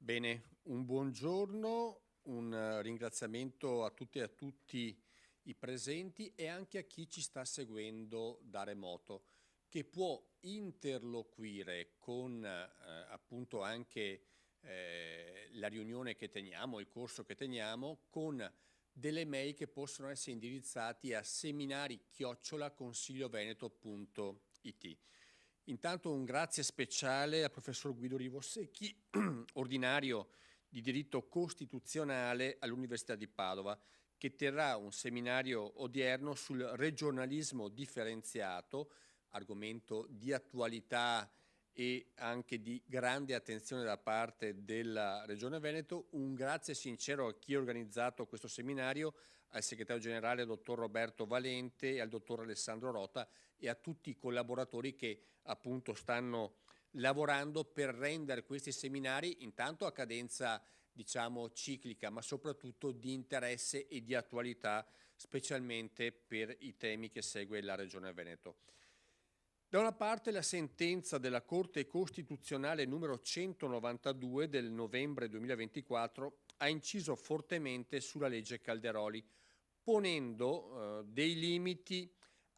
Bene, un buongiorno, un ringraziamento a tutte e a tutti i presenti e anche a chi ci sta seguendo da remoto, che può interloquire con appunto anche la riunione che teniamo, il corso che teniamo, con delle mail che possono essere indirizzati a seminari@consiglioveneto.it. Intanto un grazie speciale al professor Guido Rivosecchi, ordinario di diritto costituzionale all'Università di Padova, che terrà un seminario odierno sul regionalismo differenziato, argomento di attualità e anche di grande attenzione da parte della Regione Veneto. Un grazie sincero a chi ha organizzato questo seminario, al segretario generale dottor Roberto Valente e al dottor Alessandro Rota e a tutti i collaboratori che appunto stanno lavorando per rendere questi seminari intanto a cadenza diciamo ciclica, ma soprattutto di interesse e di attualità, specialmente per i temi che segue la Regione Veneto. Da una parte la sentenza della Corte Costituzionale numero 192 del novembre 2024 ha inciso fortemente sulla legge Calderoli, ponendo dei limiti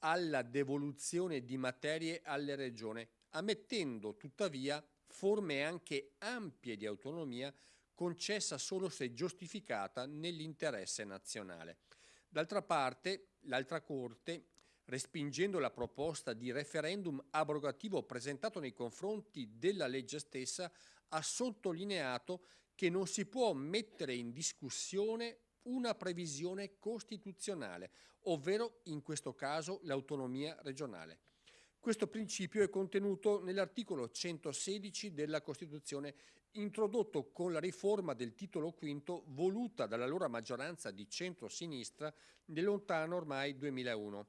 alla devoluzione di materie alle regioni, ammettendo tuttavia forme anche ampie di autonomia concessa solo se giustificata nell'interesse nazionale. D'altra parte, l'altra Corte, respingendo la proposta di referendum abrogativo presentato nei confronti della legge stessa, ha sottolineato che non si può mettere in discussione una previsione costituzionale, ovvero in questo caso l'autonomia regionale. Questo principio è contenuto nell'articolo 116 della Costituzione, introdotto con la riforma del titolo V voluta dall'allora maggioranza di centro-sinistra nel lontano ormai 2001.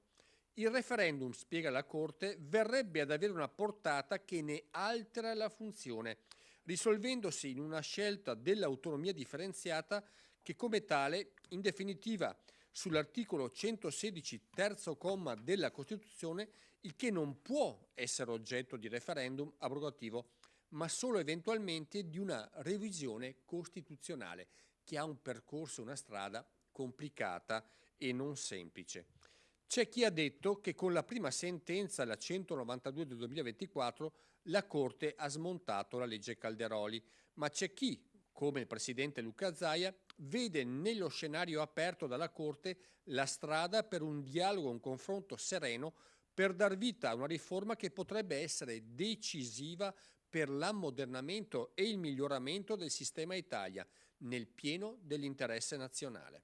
Il referendum, spiega la Corte, verrebbe ad avere una portata che ne altera la funzione, risolvendosi in una scelta dell'autonomia differenziata che come tale, in definitiva, sull'articolo 116 terzo comma della Costituzione, il che non può essere oggetto di referendum abrogativo, ma solo eventualmente di una revisione costituzionale, che ha un percorso e una strada complicata e non semplice. C'è chi ha detto che con la prima sentenza, la 192 del 2024, la Corte ha smontato la legge Calderoli, ma c'è chi, come il presidente Luca Zaia, vede nello scenario aperto dalla Corte la strada per un dialogo, un confronto sereno per dar vita a una riforma che potrebbe essere decisiva per l'ammodernamento e il miglioramento del sistema Italia, nel pieno dell'interesse nazionale.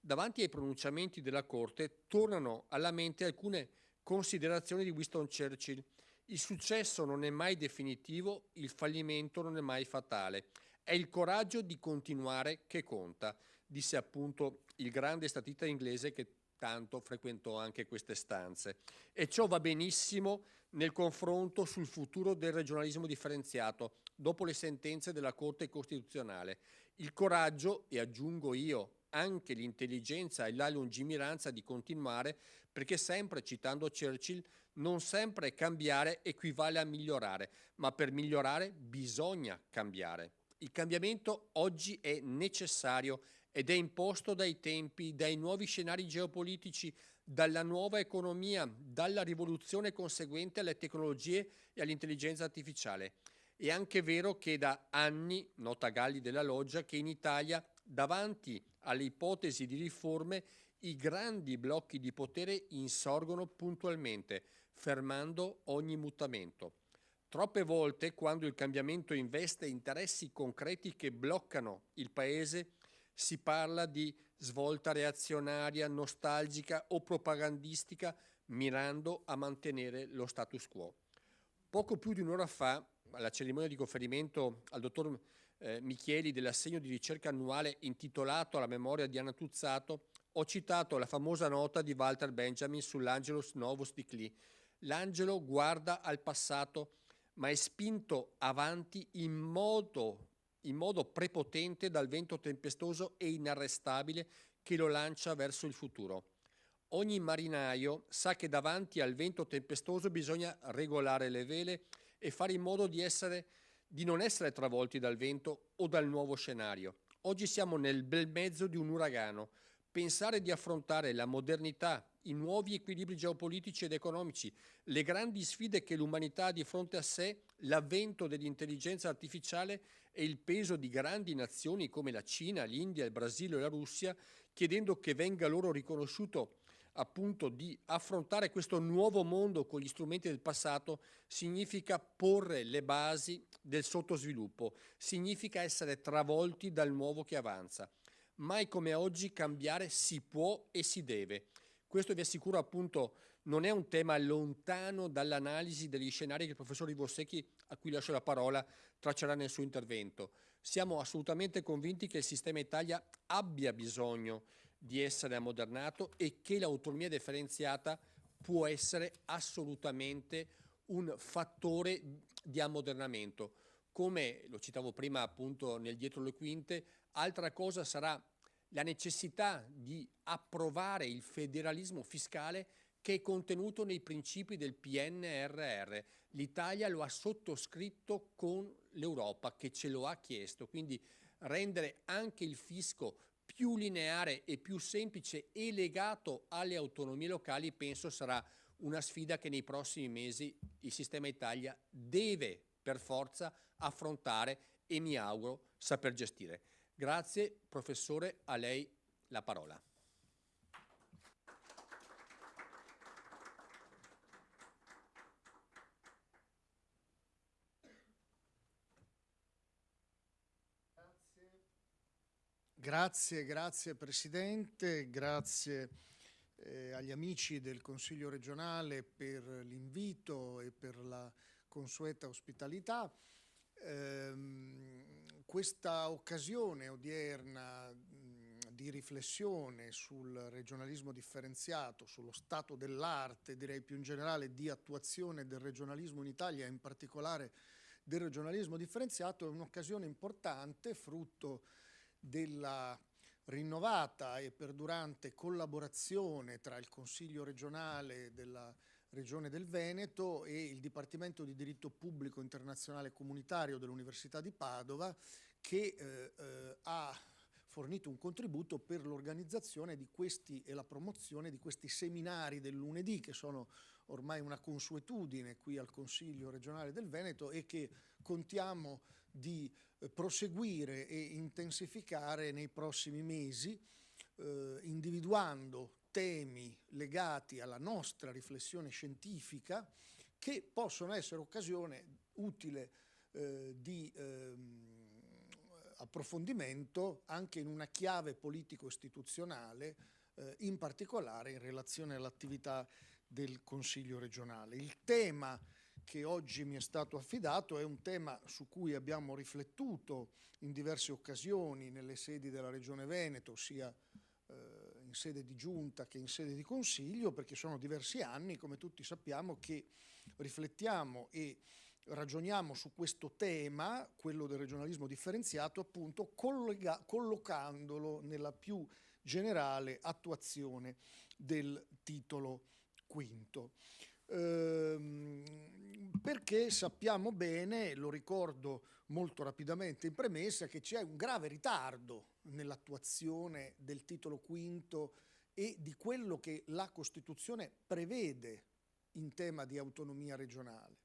Davanti ai pronunciamenti della Corte tornano alla mente alcune considerazioni di Winston Churchill. Il successo non è mai definitivo, il fallimento non è mai fatale. È il coraggio di continuare che conta, disse appunto il grande statista inglese che tanto frequentò anche queste stanze. E ciò va benissimo nel confronto sul futuro del regionalismo differenziato, dopo le sentenze della Corte Costituzionale. Il coraggio, e aggiungo io, anche l'intelligenza e la lungimiranza di continuare, perché sempre, citando Churchill, non sempre cambiare equivale a migliorare, ma per migliorare bisogna cambiare. Il cambiamento oggi è necessario ed è imposto dai tempi, dai nuovi scenari geopolitici, dalla nuova economia, dalla rivoluzione conseguente alle tecnologie e all'intelligenza artificiale. È anche vero che da anni, nota Galli della Loggia, che in Italia, davanti alle ipotesi di riforme, i grandi blocchi di potere insorgono puntualmente, fermando ogni mutamento. Troppe volte, quando il cambiamento investe interessi concreti che bloccano il Paese, si parla di svolta reazionaria, nostalgica o propagandistica, mirando a mantenere lo status quo. Poco più di un'ora fa, alla cerimonia di conferimento al dottor Michieli dell'assegno di ricerca annuale intitolato alla memoria di Anna Tuzzato, ho citato la famosa nota di Walter Benjamin sull'Angelus Novus di Klee. L'angelo guarda al passato, ma è spinto avanti in modo prepotente dal vento tempestoso e inarrestabile che lo lancia verso il futuro. Ogni marinaio sa che davanti al vento tempestoso bisogna regolare le vele e fare in modo di essere di non essere travolti dal vento o dal nuovo scenario. Oggi siamo nel bel mezzo di un uragano. Pensare di affrontare la modernità, i nuovi equilibri geopolitici ed economici, le grandi sfide che l'umanità ha di fronte a sé, l'avvento dell'intelligenza artificiale e il peso di grandi nazioni come la Cina, l'India, il Brasile e la Russia, chiedendo che venga loro riconosciuto appunto di affrontare questo nuovo mondo con gli strumenti del passato, significa porre le basi del sottosviluppo, significa essere travolti dal nuovo che avanza. Mai come oggi cambiare si può e si deve. Questo vi assicuro appunto non è un tema lontano dall'analisi degli scenari che il professor Rivosecchi, a cui lascio la parola, traccerà nel suo intervento. Siamo assolutamente convinti che il sistema Italia abbia bisogno di essere ammodernato e che l'autonomia differenziata può essere assolutamente un fattore di ammodernamento. Come lo citavo prima appunto nel dietro le quinte, altra cosa sarà la necessità di approvare il federalismo fiscale che è contenuto nei principi del PNRR. L'Italia lo ha sottoscritto con l'Europa che ce lo ha chiesto, quindi rendere anche il fisco più lineare e più semplice e legato alle autonomie locali penso sarà una sfida che nei prossimi mesi il sistema Italia deve per forza affrontare e mi auguro saper gestire. Grazie professore, a lei la parola. Grazie Presidente, grazie agli amici del Consiglio regionale per l'invito e per la consueta ospitalità. Questa occasione odierna di riflessione sul regionalismo differenziato, sullo stato dell'arte, direi più in generale di attuazione del regionalismo in Italia, in particolare del regionalismo differenziato, è un'occasione importante, frutto della rinnovata e perdurante collaborazione tra il Consiglio regionale della Regione del Veneto e il Dipartimento di Diritto Pubblico Internazionale Comunitario dell'Università di Padova, che ha fornito un contributo per l'organizzazione di questi e la promozione di questi seminari del lunedì, che sono ormai una consuetudine qui al Consiglio regionale del Veneto e che contiamo di proseguire e intensificare nei prossimi mesi, individuando temi legati alla nostra riflessione scientifica che possono essere occasione utile di approfondimento anche in una chiave politico-istituzionale, in particolare in relazione all'attività del Consiglio regionale. Il tema che oggi mi è stato affidato è un tema su cui abbiamo riflettuto in diverse occasioni nelle sedi della Regione Veneto, sia in sede di giunta che in sede di consiglio, perché sono diversi anni, come tutti sappiamo, che riflettiamo e ragioniamo su questo tema, quello del regionalismo differenziato, appunto collocandolo nella più generale attuazione del titolo quinto. Perché sappiamo bene, lo ricordo molto rapidamente in premessa, che c'è un grave ritardo nell'attuazione del titolo quinto e di quello che la Costituzione prevede in tema di autonomia regionale.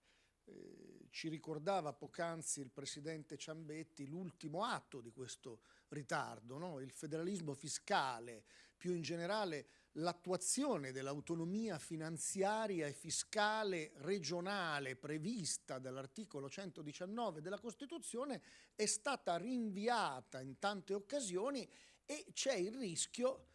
Ci ricordava poc'anzi il Presidente Ciambetti l'ultimo atto di questo ritardo, no? Il federalismo fiscale, più in generale l'attuazione dell'autonomia finanziaria e fiscale regionale prevista dall'articolo 119 della Costituzione è stata rinviata in tante occasioni e c'è il rischio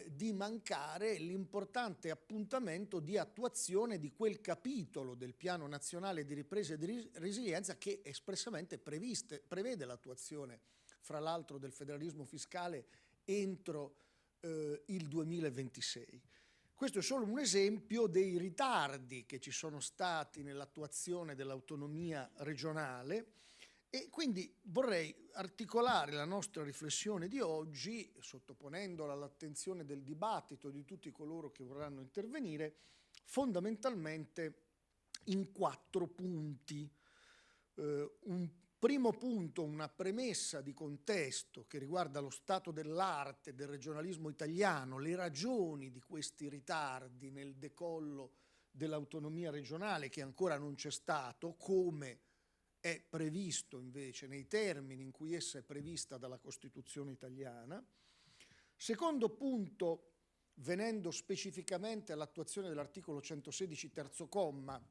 di mancare l'importante appuntamento di attuazione di quel capitolo del Piano Nazionale di Ripresa e di Resilienza che espressamente prevede l'attuazione, fra l'altro, del federalismo fiscale entro il 2026. Questo è solo un esempio dei ritardi che ci sono stati nell'attuazione dell'autonomia regionale e quindi vorrei articolare la nostra riflessione di oggi, sottoponendola all'attenzione del dibattito di tutti coloro che vorranno intervenire, fondamentalmente in 4 punti. Un Primo punto, una premessa di contesto che riguarda lo stato dell'arte del regionalismo italiano, le ragioni di questi ritardi nel decollo dell'autonomia regionale che ancora non c'è stato, come è previsto invece nei termini in cui essa è prevista dalla Costituzione italiana. Secondo punto, venendo specificamente all'attuazione dell'articolo 116 terzo comma,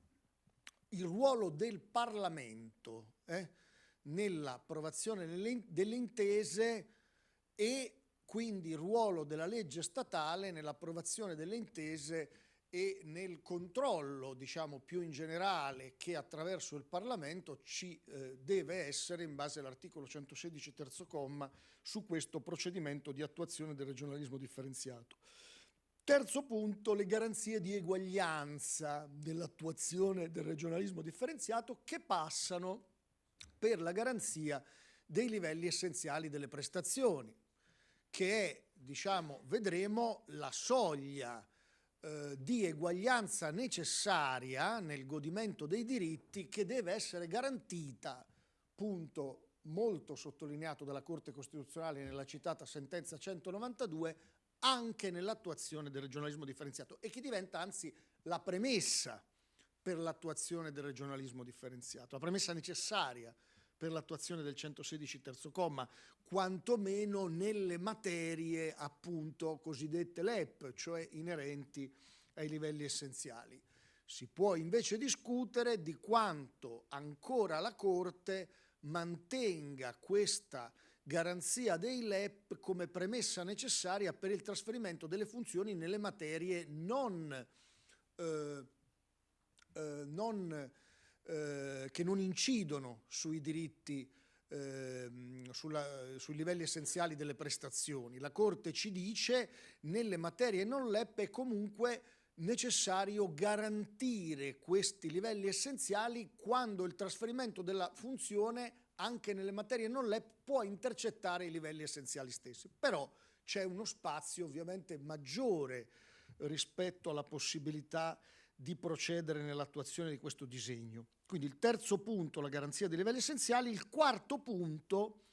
il ruolo del Parlamento nell'approvazione delle intese e quindi il ruolo della legge statale nell'approvazione delle intese e nel controllo, diciamo più in generale, che attraverso il Parlamento ci deve essere in base all'articolo 116 terzo comma su questo procedimento di attuazione del regionalismo differenziato. Terzo punto, le garanzie di eguaglianza dell'attuazione del regionalismo differenziato che passano per la garanzia dei livelli essenziali delle prestazioni, che è, diciamo, vedremo la soglia di eguaglianza necessaria nel godimento dei diritti che deve essere garantita, punto molto sottolineato dalla Corte Costituzionale nella citata sentenza 192, anche nell'attuazione del regionalismo differenziato e che diventa anzi la premessa per l'attuazione del regionalismo differenziato, la premessa necessaria per l'attuazione del 116 terzo comma, quantomeno nelle materie appunto cosiddette LEP, cioè inerenti ai livelli essenziali. Si può invece discutere di quanto ancora la Corte mantenga questa garanzia dei LEP come premessa necessaria per il trasferimento delle funzioni nelle materie che non incidono sui diritti, sui livelli essenziali delle prestazioni. La Corte ci dice nelle materie non LEP è comunque necessario garantire questi livelli essenziali quando il trasferimento della funzione anche nelle materie non LEP può intercettare i livelli essenziali stessi. Però c'è uno spazio ovviamente maggiore rispetto alla possibilità di procedere nell'attuazione di questo disegno. Quindi il terzo punto, la garanzia dei livelli essenziali. Il quarto punto,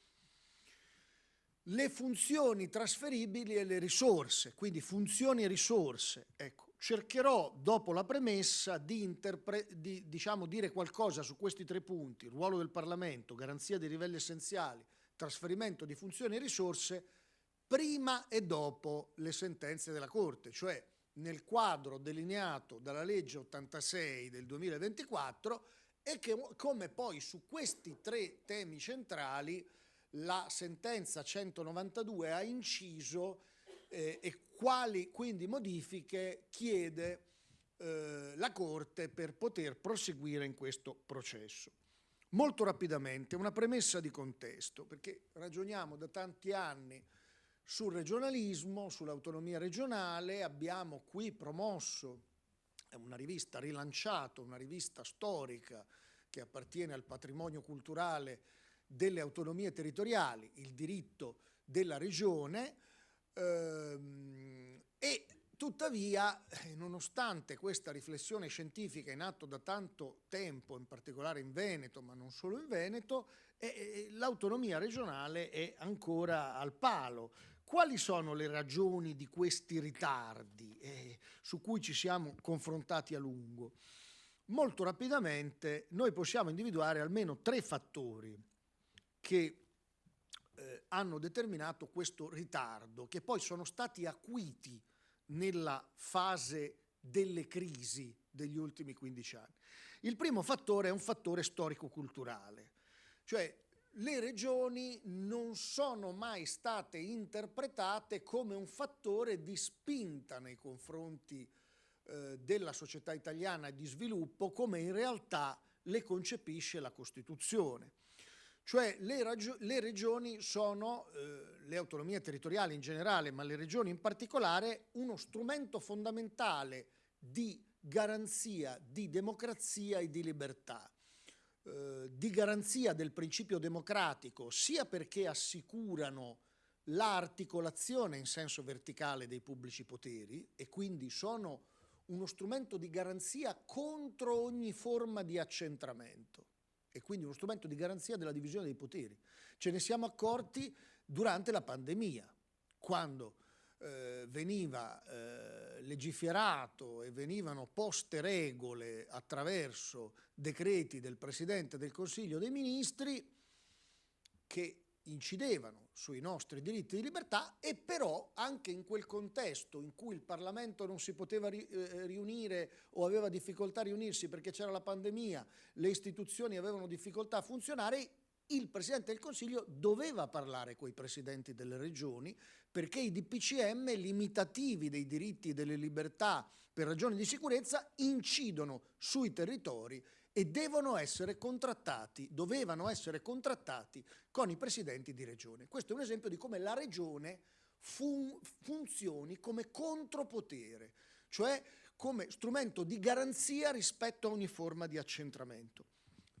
le funzioni trasferibili e le risorse, quindi funzioni e risorse. Ecco, cercherò dopo la premessa di dire qualcosa su questi tre punti: ruolo del Parlamento, garanzia dei livelli essenziali, trasferimento di funzioni e risorse, prima e dopo le sentenze della Corte, cioè nel quadro delineato dalla legge 86 del 2024 e che, come poi su questi tre temi centrali la sentenza 192 ha inciso e quali quindi modifiche chiede la Corte per poter proseguire in questo processo. Molto rapidamente una premessa di contesto, perché ragioniamo da tanti anni sul regionalismo, sull'autonomia regionale. Abbiamo qui promosso una rivista, rilanciato una rivista storica che appartiene al patrimonio culturale delle autonomie territoriali, il diritto della regione, e tuttavia, nonostante questa riflessione scientifica in atto da tanto tempo, in particolare in Veneto, ma non solo in Veneto, l'autonomia regionale è ancora al palo. Quali sono le ragioni di questi ritardi su cui ci siamo confrontati a lungo? Molto rapidamente noi possiamo individuare almeno tre fattori che hanno determinato questo ritardo, che poi sono stati acuiti nella fase delle crisi degli ultimi 15 anni. Il primo fattore è un fattore storico-culturale, cioè le regioni non sono mai state interpretate come un fattore di spinta nei confronti della società italiana di sviluppo, come in realtà le concepisce la Costituzione. Cioè le regioni sono, le autonomie territoriali in generale, ma le regioni in particolare, uno strumento fondamentale di garanzia di democrazia e di libertà, di garanzia del principio democratico, sia perché assicurano l'articolazione in senso verticale dei pubblici poteri e quindi sono uno strumento di garanzia contro ogni forma di accentramento. e quindi uno strumento di garanzia della divisione dei poteri. Ce ne siamo accorti durante la pandemia, quando veniva legiferato e venivano poste regole attraverso decreti del Presidente del Consiglio dei Ministri che incidevano sui nostri diritti di libertà, e però anche in quel contesto in cui il Parlamento non si poteva riunire o aveva difficoltà a riunirsi perché c'era la pandemia, le istituzioni avevano difficoltà a funzionare, il Presidente del Consiglio doveva parlare coi presidenti delle regioni, perché i DPCM limitativi dei diritti e delle libertà per ragioni di sicurezza incidono sui territori e dovevano essere contrattati con i presidenti di regione. Questo è un esempio di come la regione funzioni come contropotere, cioè come strumento di garanzia rispetto a ogni forma di accentramento.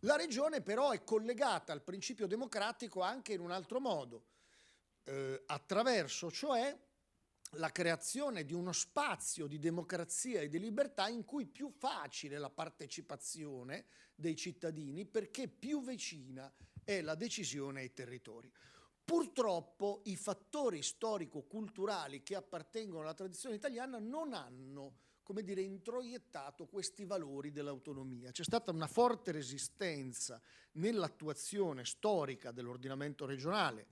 La regione però è collegata al principio democratico anche in un altro modo, attraverso cioè la creazione di uno spazio di democrazia e di libertà in cui è più facile la partecipazione dei cittadini, perché più vicina è la decisione ai territori. Purtroppo i fattori storico-culturali che appartengono alla tradizione italiana non hanno, come dire, introiettato questi valori dell'autonomia. C'è stata una forte resistenza nell'attuazione storica dell'ordinamento regionale.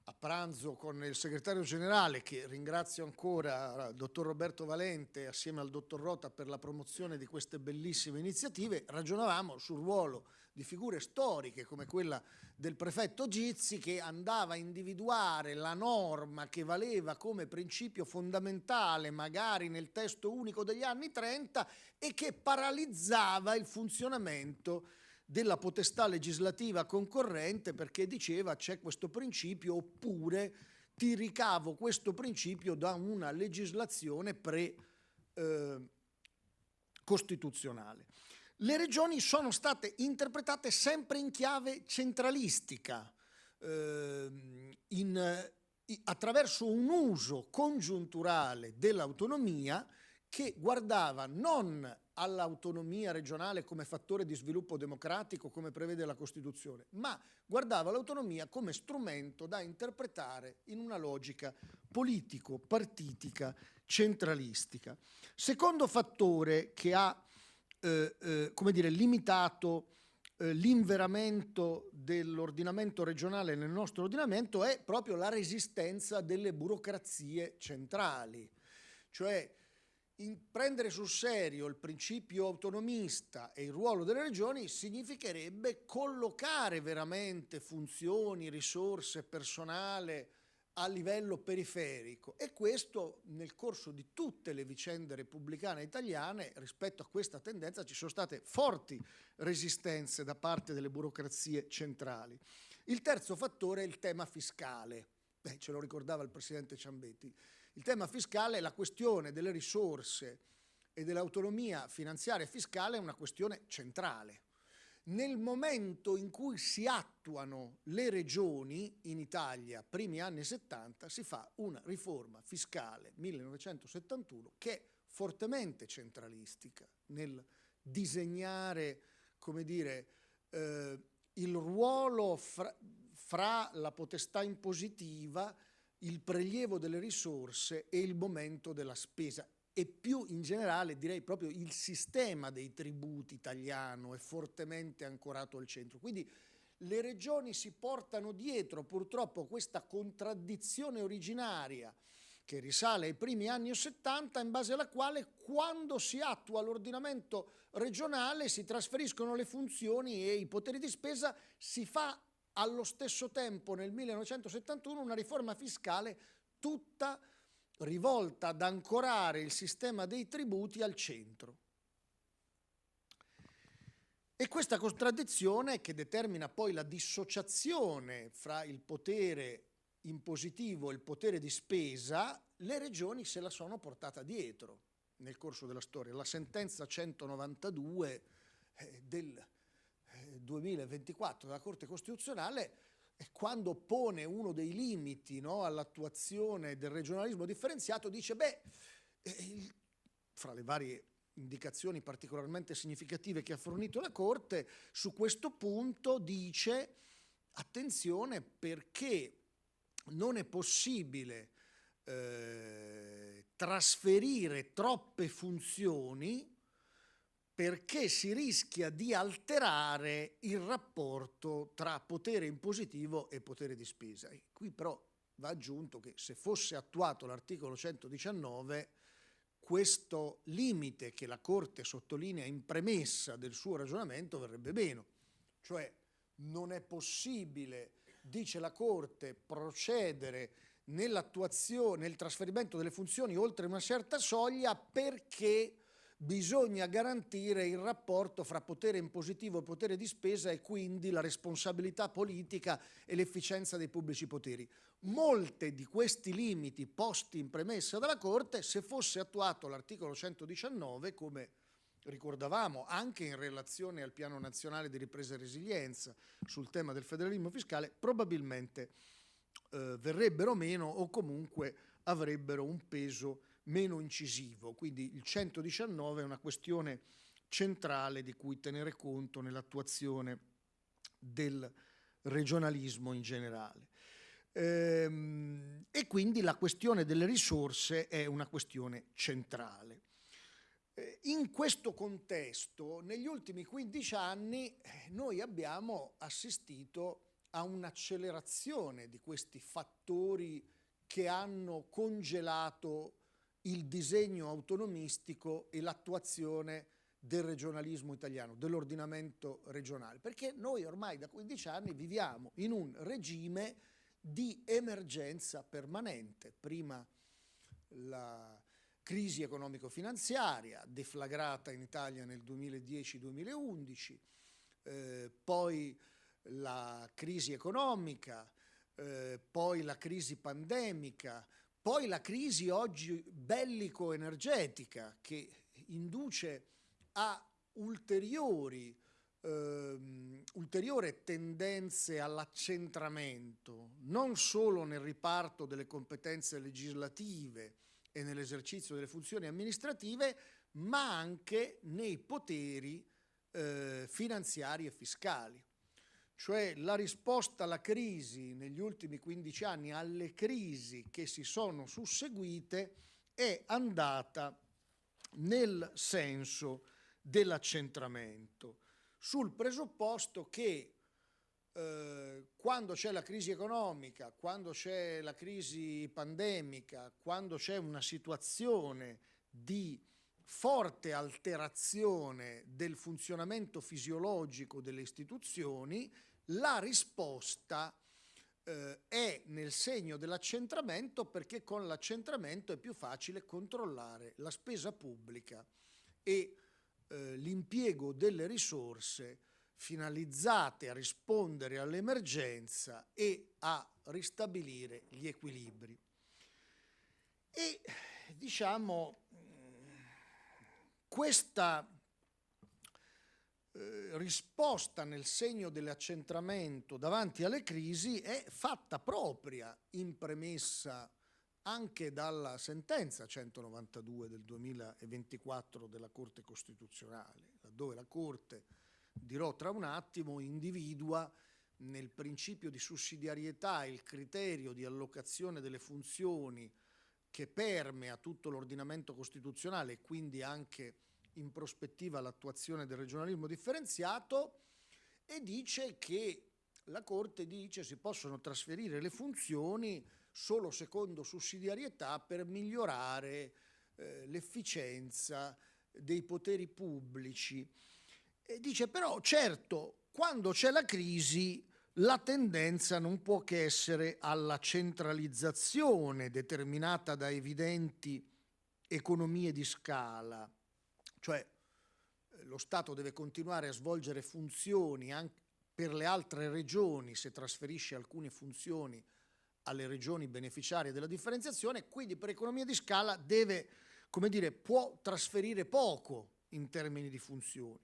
A pranzo con il segretario generale, che ringrazio ancora, il dottor Roberto Valente, assieme al dottor Rota, per la promozione di queste bellissime iniziative, ragionavamo sul ruolo di figure storiche come quella del prefetto Gizzi, che andava a individuare la norma che valeva come principio fondamentale magari nel testo unico degli anni 30 e che paralizzava il funzionamento della potestà legislativa concorrente, perché diceva c'è questo principio oppure ti ricavo questo principio da una legislazione costituzionale. Le regioni sono state interpretate sempre in chiave centralistica, attraverso un uso congiunturale dell'autonomia che guardava non all'autonomia regionale come fattore di sviluppo democratico, come prevede la Costituzione, ma guardava l'autonomia come strumento da interpretare in una logica politico-partitica centralistica. Secondo fattore che ha limitato l'inveramento dell'ordinamento regionale nel nostro ordinamento è proprio la resistenza delle burocrazie centrali, cioè prendere sul serio il principio autonomista e il ruolo delle regioni significherebbe collocare veramente funzioni, risorse, personale a livello periferico, e questo nel corso di tutte le vicende repubblicane italiane. Rispetto a questa tendenza ci sono state forti resistenze da parte delle burocrazie centrali. Il terzo fattore è il tema fiscale, ce lo ricordava il presidente Ciambetti. Il tema fiscale, la questione delle risorse e dell'autonomia finanziaria e fiscale è una questione centrale. Nel momento in cui si attuano le regioni in Italia, primi anni 70, si fa una riforma fiscale 1971 che è fortemente centralistica nel disegnare, come dire, il ruolo fra la potestà impositiva, il prelievo delle risorse e il momento della spesa, e più in generale direi proprio il sistema dei tributi italiano è fortemente ancorato al centro. Quindi le regioni si portano dietro purtroppo questa contraddizione originaria che risale ai primi anni 70, in base alla quale quando si attua l'ordinamento regionale si trasferiscono le funzioni e i poteri di spesa, si fa allo stesso tempo nel 1971 una riforma fiscale tutta rivolta ad ancorare il sistema dei tributi al centro. E questa contraddizione, che determina poi la dissociazione fra il potere impositivo e il potere di spesa, le regioni se la sono portata dietro nel corso della storia. La sentenza 192 del 2024 della Corte Costituzionale, quando pone uno dei limiti, no, all'attuazione del regionalismo differenziato, dice fra le varie indicazioni particolarmente significative che ha fornito la Corte, su questo punto dice attenzione perché non è possibile trasferire troppe funzioni perché si rischia di alterare il rapporto tra potere impositivo e potere di spesa. E qui però va aggiunto che se fosse attuato l'articolo 119, questo limite che la Corte sottolinea in premessa del suo ragionamento verrebbe meno. Cioè non è possibile, dice la Corte, procedere nell'attuazione, nel trasferimento delle funzioni oltre una certa soglia perché bisogna garantire il rapporto fra potere impositivo e potere di spesa e quindi la responsabilità politica e l'efficienza dei pubblici poteri. Molte di questi limiti posti in premessa dalla Corte, se fosse attuato l'articolo 119, come ricordavamo anche in relazione al Piano Nazionale di Ripresa e Resilienza sul tema del federalismo fiscale, probabilmente verrebbero meno o comunque avrebbero un peso meno incisivo. Quindi il 119 è una questione centrale di cui tenere conto nell'attuazione del regionalismo in generale. E quindi la questione delle risorse è una questione centrale. In questo contesto, negli ultimi 15 anni, noi abbiamo assistito a un'accelerazione di questi fattori che hanno congelato il disegno autonomistico e l'attuazione del regionalismo italiano, dell'ordinamento regionale, perché noi ormai da 15 anni viviamo in un regime di emergenza permanente. Prima la crisi economico-finanziaria deflagrata in Italia nel 2010-2011, poi la crisi economica, poi la crisi pandemica, poi la crisi oggi bellico-energetica che induce a ulteriori tendenze all'accentramento, non solo nel riparto delle competenze legislative e nell'esercizio delle funzioni amministrative, ma anche nei poteri finanziari e fiscali. Cioè la risposta alla crisi negli ultimi 15 anni, alle crisi che si sono susseguite, è andata nel senso dell'accentramento, sul presupposto che quando c'è la crisi economica, quando c'è la crisi pandemica, quando c'è una situazione di forte alterazione del funzionamento fisiologico delle istituzioni, la risposta è nel segno dell'accentramento, perché con l'accentramento è più facile controllare la spesa pubblica e l'impiego delle risorse finalizzate a rispondere all'emergenza e a ristabilire gli equilibri. E diciamo questa risposta nel segno dell'accentramento davanti alle crisi è fatta propria in premessa anche dalla sentenza 192 del 2024 della Corte Costituzionale, laddove la Corte, dirò tra un attimo, individua nel principio di sussidiarietà il criterio di allocazione delle funzioni che permea tutto l'ordinamento costituzionale e quindi anche in prospettiva l'attuazione del regionalismo differenziato, e dice che la Corte dice si possono trasferire le funzioni solo secondo sussidiarietà per migliorare l'efficienza dei poteri pubblici. E dice però certo, quando c'è la crisi la tendenza non può che essere alla centralizzazione determinata da evidenti economie di scala, cioè lo Stato deve continuare a svolgere funzioni anche per le altre regioni se trasferisce alcune funzioni alle regioni beneficiarie della differenziazione, quindi per economia di scala deve, come dire, può trasferire poco in termini di funzioni.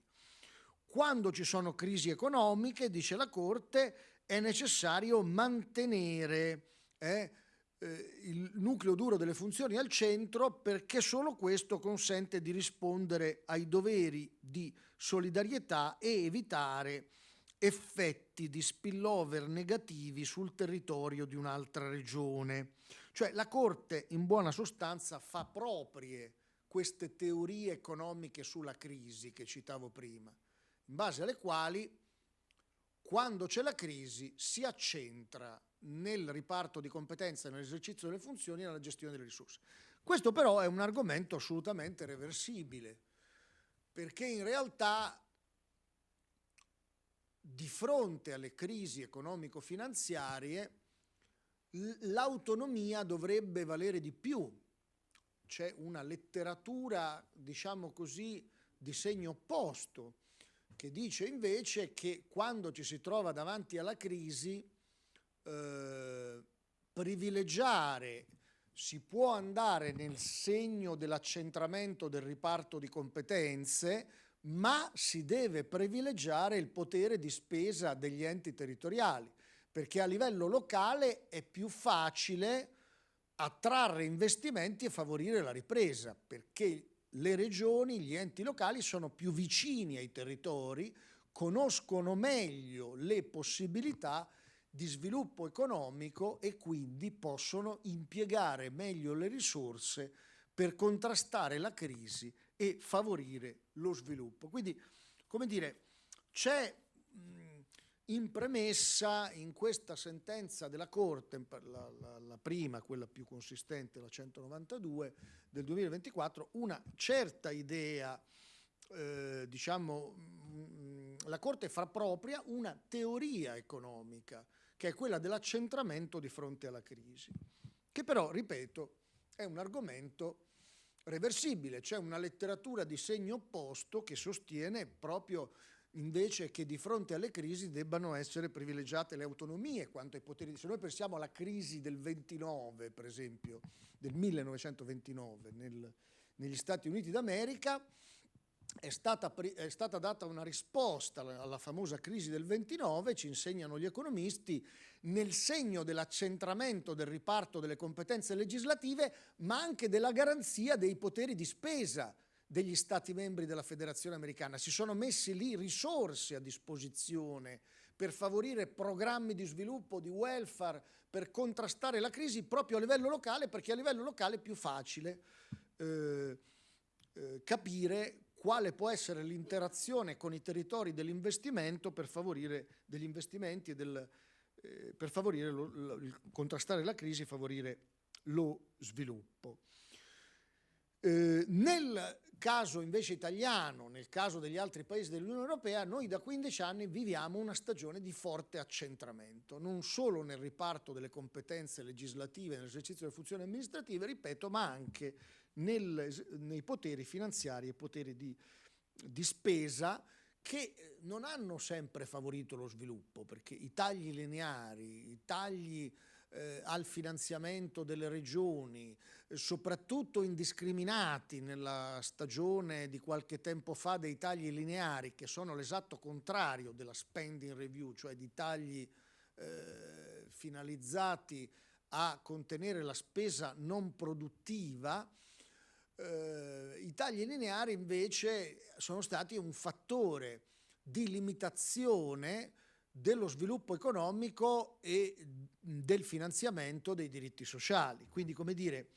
Quando ci sono crisi economiche, dice la Corte, è necessario mantenere il nucleo duro delle funzioni al centro, perché solo questo consente di rispondere ai doveri di solidarietà e evitare effetti di spillover negativi sul territorio di un'altra regione. Cioè la Corte in buona sostanza fa proprie queste teorie economiche sulla crisi che citavo prima, in base alle quali quando c'è la crisi si accentra nel riparto di competenze, nell'esercizio delle funzioni e nella gestione delle risorse. Questo però è un argomento assolutamente reversibile, perché in realtà di fronte alle crisi economico-finanziarie l'autonomia dovrebbe valere di più. C'è una letteratura, diciamo così, di segno opposto, che dice invece che quando ci si trova davanti alla crisi privilegiare, si può andare nel segno dell'accentramento del riparto di competenze, ma si deve privilegiare il potere di spesa degli enti territoriali, perché a livello locale è più facile attrarre investimenti e favorire la ripresa, perché le regioni, gli enti locali sono più vicini ai territori, conoscono meglio le possibilità di sviluppo economico e quindi possono impiegare meglio le risorse per contrastare la crisi e favorire lo sviluppo. Quindi, come dire, c'è in premessa in questa sentenza della Corte, la prima, quella più consistente, la 192 del 2024, una certa idea, la Corte fa propria una teoria economica, che è quella dell'accentramento di fronte alla crisi, che però, ripeto, è un argomento reversibile. C'è una letteratura di segno opposto che sostiene proprio invece che di fronte alle crisi debbano essere privilegiate le autonomie quanto ai poteri. Se noi pensiamo alla crisi del 29, per esempio, del 1929 negli Stati Uniti d'America, è stata data una risposta alla famosa crisi del 29, ci insegnano gli economisti, nel segno dell'accentramento del riparto delle competenze legislative, ma anche della garanzia dei poteri di spesa degli Stati membri della Federazione Americana. Si sono messi lì risorse a disposizione per favorire programmi di sviluppo, di welfare, per contrastare la crisi proprio a livello locale, perché a livello locale è più facile capire quale può essere l'interazione con i territori dell'investimento per favorire degli investimenti e per favorire contrastare la crisi e favorire lo sviluppo. Nel caso invece italiano, nel caso degli altri paesi dell'Unione Europea, noi da 15 anni viviamo una stagione di forte accentramento, non solo nel riparto delle competenze legislative, nell'esercizio delle funzioni amministrative, ripeto, ma anche nei poteri finanziari e poteri di spesa, che non hanno sempre favorito lo sviluppo, perché i tagli lineari, i tagli al finanziamento delle regioni, soprattutto indiscriminati nella stagione di qualche tempo fa dei tagli lineari, che sono l'esatto contrario della spending review, cioè di tagli finalizzati a contenere la spesa non produttiva. I tagli lineari invece sono stati un fattore di limitazione dello sviluppo economico e del finanziamento dei diritti sociali. Quindi, come dire,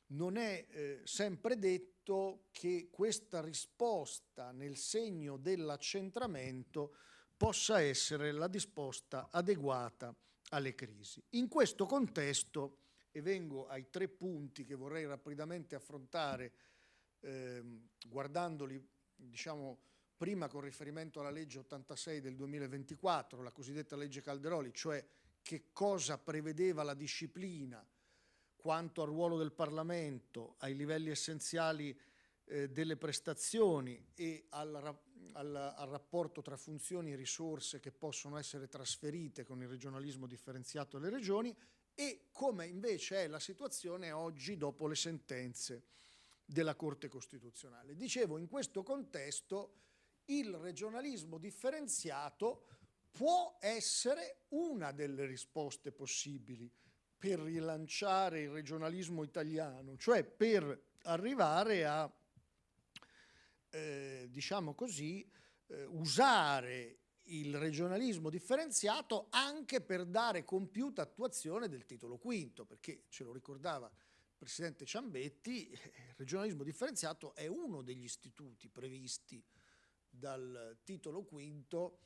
non è sempre detto che questa risposta nel segno dell'accentramento possa essere la risposta adeguata alle crisi. In questo contesto, e vengo ai 3 punti che vorrei rapidamente affrontare, guardandoli, diciamo, prima con riferimento alla legge 86 del 2024, la cosiddetta legge Calderoli, cioè che cosa prevedeva la disciplina quanto al ruolo del Parlamento, ai livelli essenziali delle prestazioni e al rapporto tra funzioni e risorse che possono essere trasferite con il regionalismo differenziato alle regioni, e come invece è la situazione oggi dopo le sentenze della Corte Costituzionale. Dicevo, in questo contesto il regionalismo differenziato può essere una delle risposte possibili per rilanciare il regionalismo italiano, cioè per arrivare a, diciamo così, usare il regionalismo differenziato anche per dare compiuta attuazione del titolo quinto, perché ce lo ricordava il Presidente Ciambetti, il regionalismo differenziato è uno degli istituti previsti dal titolo quinto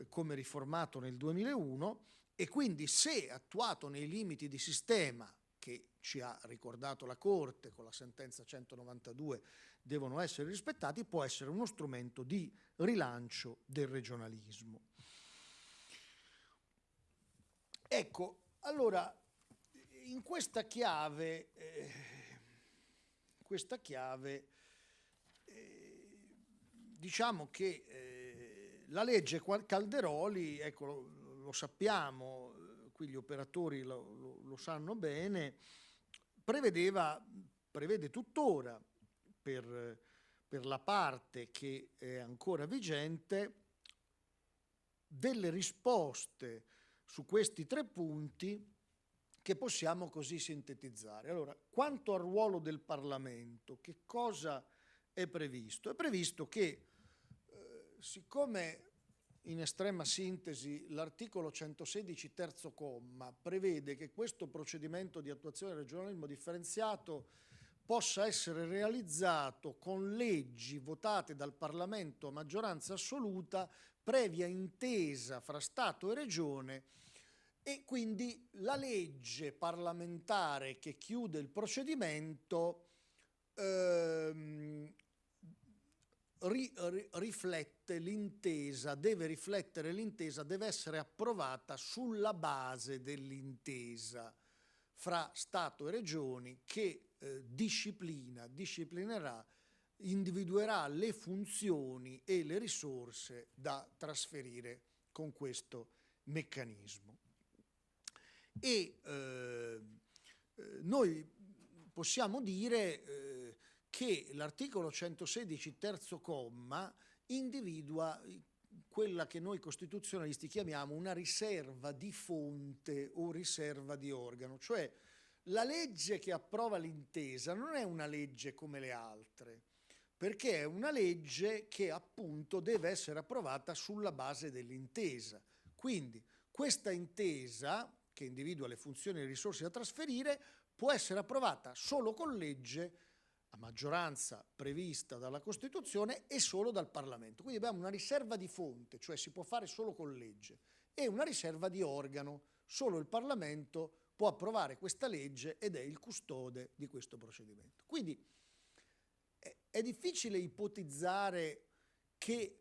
come riformato nel 2001, e quindi se attuato nei limiti di sistema che ci ha ricordato la Corte con la sentenza 192 devono essere rispettati, può essere uno strumento di rilancio del regionalismo. Ecco, allora, in questa chiave diciamo che la legge Calderoli, ecco, lo sappiamo, qui gli operatori lo sanno bene, prevede tuttora per la parte che è ancora vigente delle risposte su questi 3 punti che possiamo così sintetizzare. Allora, quanto al ruolo del Parlamento, che cosa è previsto? È previsto che, siccome in estrema sintesi l'articolo 116 terzo comma prevede che questo procedimento di attuazione del regionalismo differenziato possa essere realizzato con leggi votate dal Parlamento a maggioranza assoluta previa intesa fra Stato e Regione, e quindi la legge parlamentare che chiude il procedimento riflette l'intesa, deve riflettere l'intesa, deve essere approvata sulla base dell'intesa fra Stato e Regioni che disciplinerà, individuerà le funzioni e le risorse da trasferire con questo meccanismo. E noi possiamo dire che l'articolo 116 terzo comma individua quella che noi costituzionalisti chiamiamo una riserva di fonte o riserva di organo, cioè la legge che approva l'intesa non è una legge come le altre, perché è una legge che appunto deve essere approvata sulla base dell'intesa. Quindi questa intesa, che individua le funzioni e le risorse da trasferire, può essere approvata solo con legge a maggioranza prevista dalla Costituzione e solo dal Parlamento. Quindi abbiamo una riserva di fonte, cioè si può fare solo con legge, e una riserva di organo, solo il Parlamento può approvare questa legge ed è il custode di questo procedimento. Quindi è difficile ipotizzare che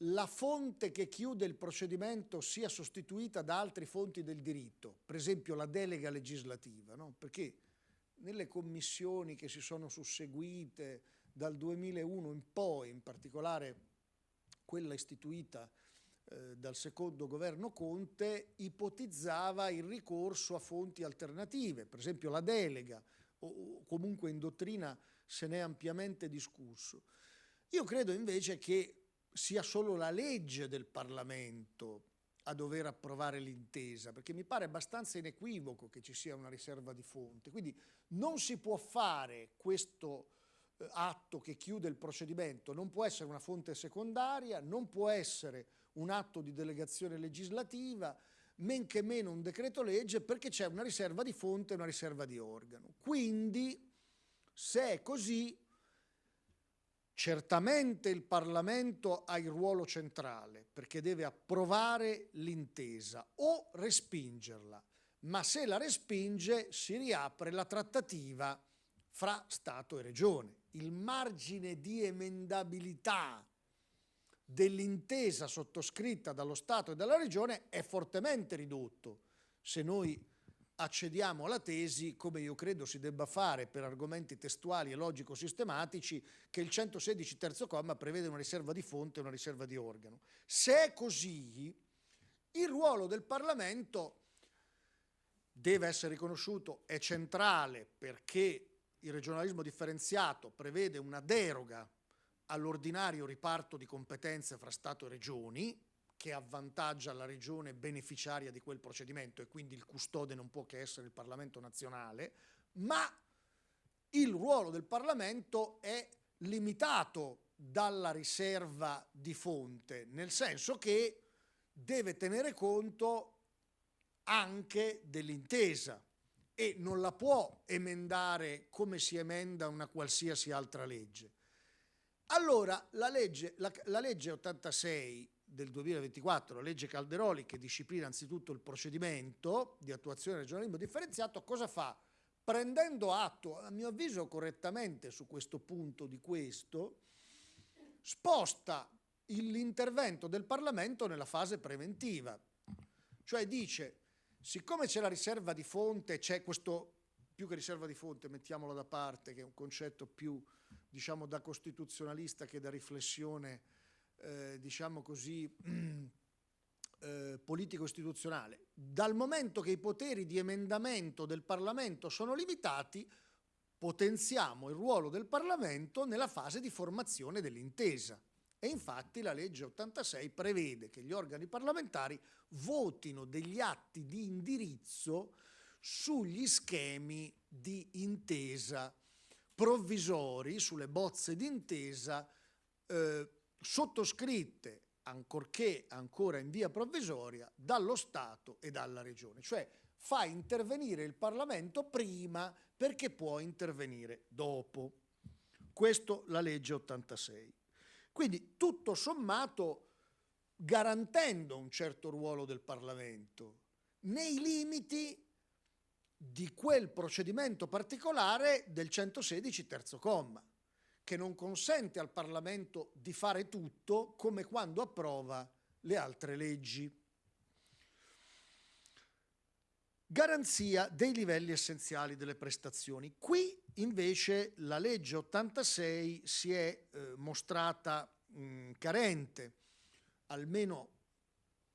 la fonte che chiude il procedimento sia sostituita da altre fonti del diritto, per esempio la delega legislativa, no? Perché nelle commissioni che si sono susseguite dal 2001 in poi, in particolare quella istituita dal secondo governo Conte, ipotizzava il ricorso a fonti alternative, per esempio la delega, o comunque in dottrina se ne è ampiamente discusso. Io credo invece che sia solo la legge del Parlamento a dover approvare l'intesa, perché mi pare abbastanza inequivoco che ci sia una riserva di fonte. Quindi non si può fare questo atto che chiude il procedimento, non può essere una fonte secondaria, non può essere un atto di delegazione legislativa, men che meno un decreto legge, perché c'è una riserva di fonte e una riserva di organo. Quindi, se è così, certamente il Parlamento ha il ruolo centrale, perché deve approvare l'intesa o respingerla, ma se la respinge si riapre la trattativa fra Stato e Regione. Il margine di emendabilità dell'intesa sottoscritta dallo Stato e dalla Regione è fortemente ridotto se noi accediamo alla tesi, come io credo si debba fare per argomenti testuali e logico-sistematici, che il 116 terzo comma prevede una riserva di fonte e una riserva di organo. Se è così, il ruolo del Parlamento deve essere riconosciuto, è centrale, perché il regionalismo differenziato prevede una deroga all'ordinario riparto di competenze fra Stato e Regioni, che avvantaggia la regione beneficiaria di quel procedimento, e quindi il custode non può che essere il Parlamento nazionale, ma il ruolo del Parlamento è limitato dalla riserva di fonte, nel senso che deve tenere conto anche dell'intesa e non la può emendare come si emenda una qualsiasi altra legge. Allora la legge 86 del 2024, la legge Calderoli, che disciplina anzitutto il procedimento di attuazione del regionalismo differenziato, cosa fa? Prendendo atto, a mio avviso correttamente su questo punto di questo, sposta l'intervento del Parlamento nella fase preventiva. Cioè dice, siccome c'è la riserva di fonte, c'è questo, più che riserva di fonte, mettiamolo da parte, che è un concetto più, diciamo, da costituzionalista che da riflessione, diciamo così, politico-istituzionale. Dal momento che i poteri di emendamento del Parlamento sono limitati, potenziamo il ruolo del Parlamento nella fase di formazione dell'intesa. E infatti la legge 86 prevede che gli organi parlamentari votino degli atti di indirizzo sugli schemi di intesa provvisori, sulle bozze di intesa sottoscritte, ancorché ancora in via provvisoria, dallo Stato e dalla Regione. Cioè fa intervenire il Parlamento prima perché può intervenire dopo. Questo la legge 86. Quindi tutto sommato garantendo un certo ruolo del Parlamento nei limiti di quel procedimento particolare del 116 terzo comma, che non consente al Parlamento di fare tutto come quando approva le altre leggi. Garanzia dei livelli essenziali delle prestazioni. Qui invece la legge 86 si è mostrata carente, almeno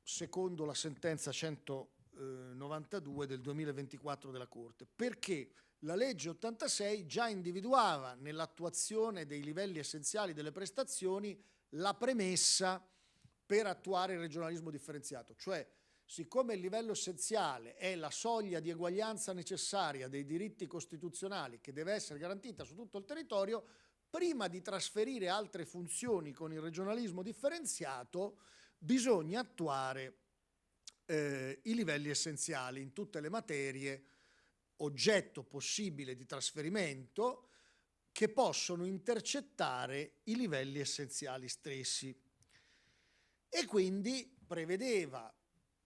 secondo la sentenza 192 del 2024 della Corte, perché la legge 86 già individuava nell'attuazione dei livelli essenziali delle prestazioni la premessa per attuare il regionalismo differenziato, cioè siccome il livello essenziale è la soglia di eguaglianza necessaria dei diritti costituzionali che deve essere garantita su tutto il territorio, prima di trasferire altre funzioni con il regionalismo differenziato bisogna attuare i livelli essenziali in tutte le materie oggetto possibile di trasferimento che possono intercettare i livelli essenziali stessi. E quindi prevedeva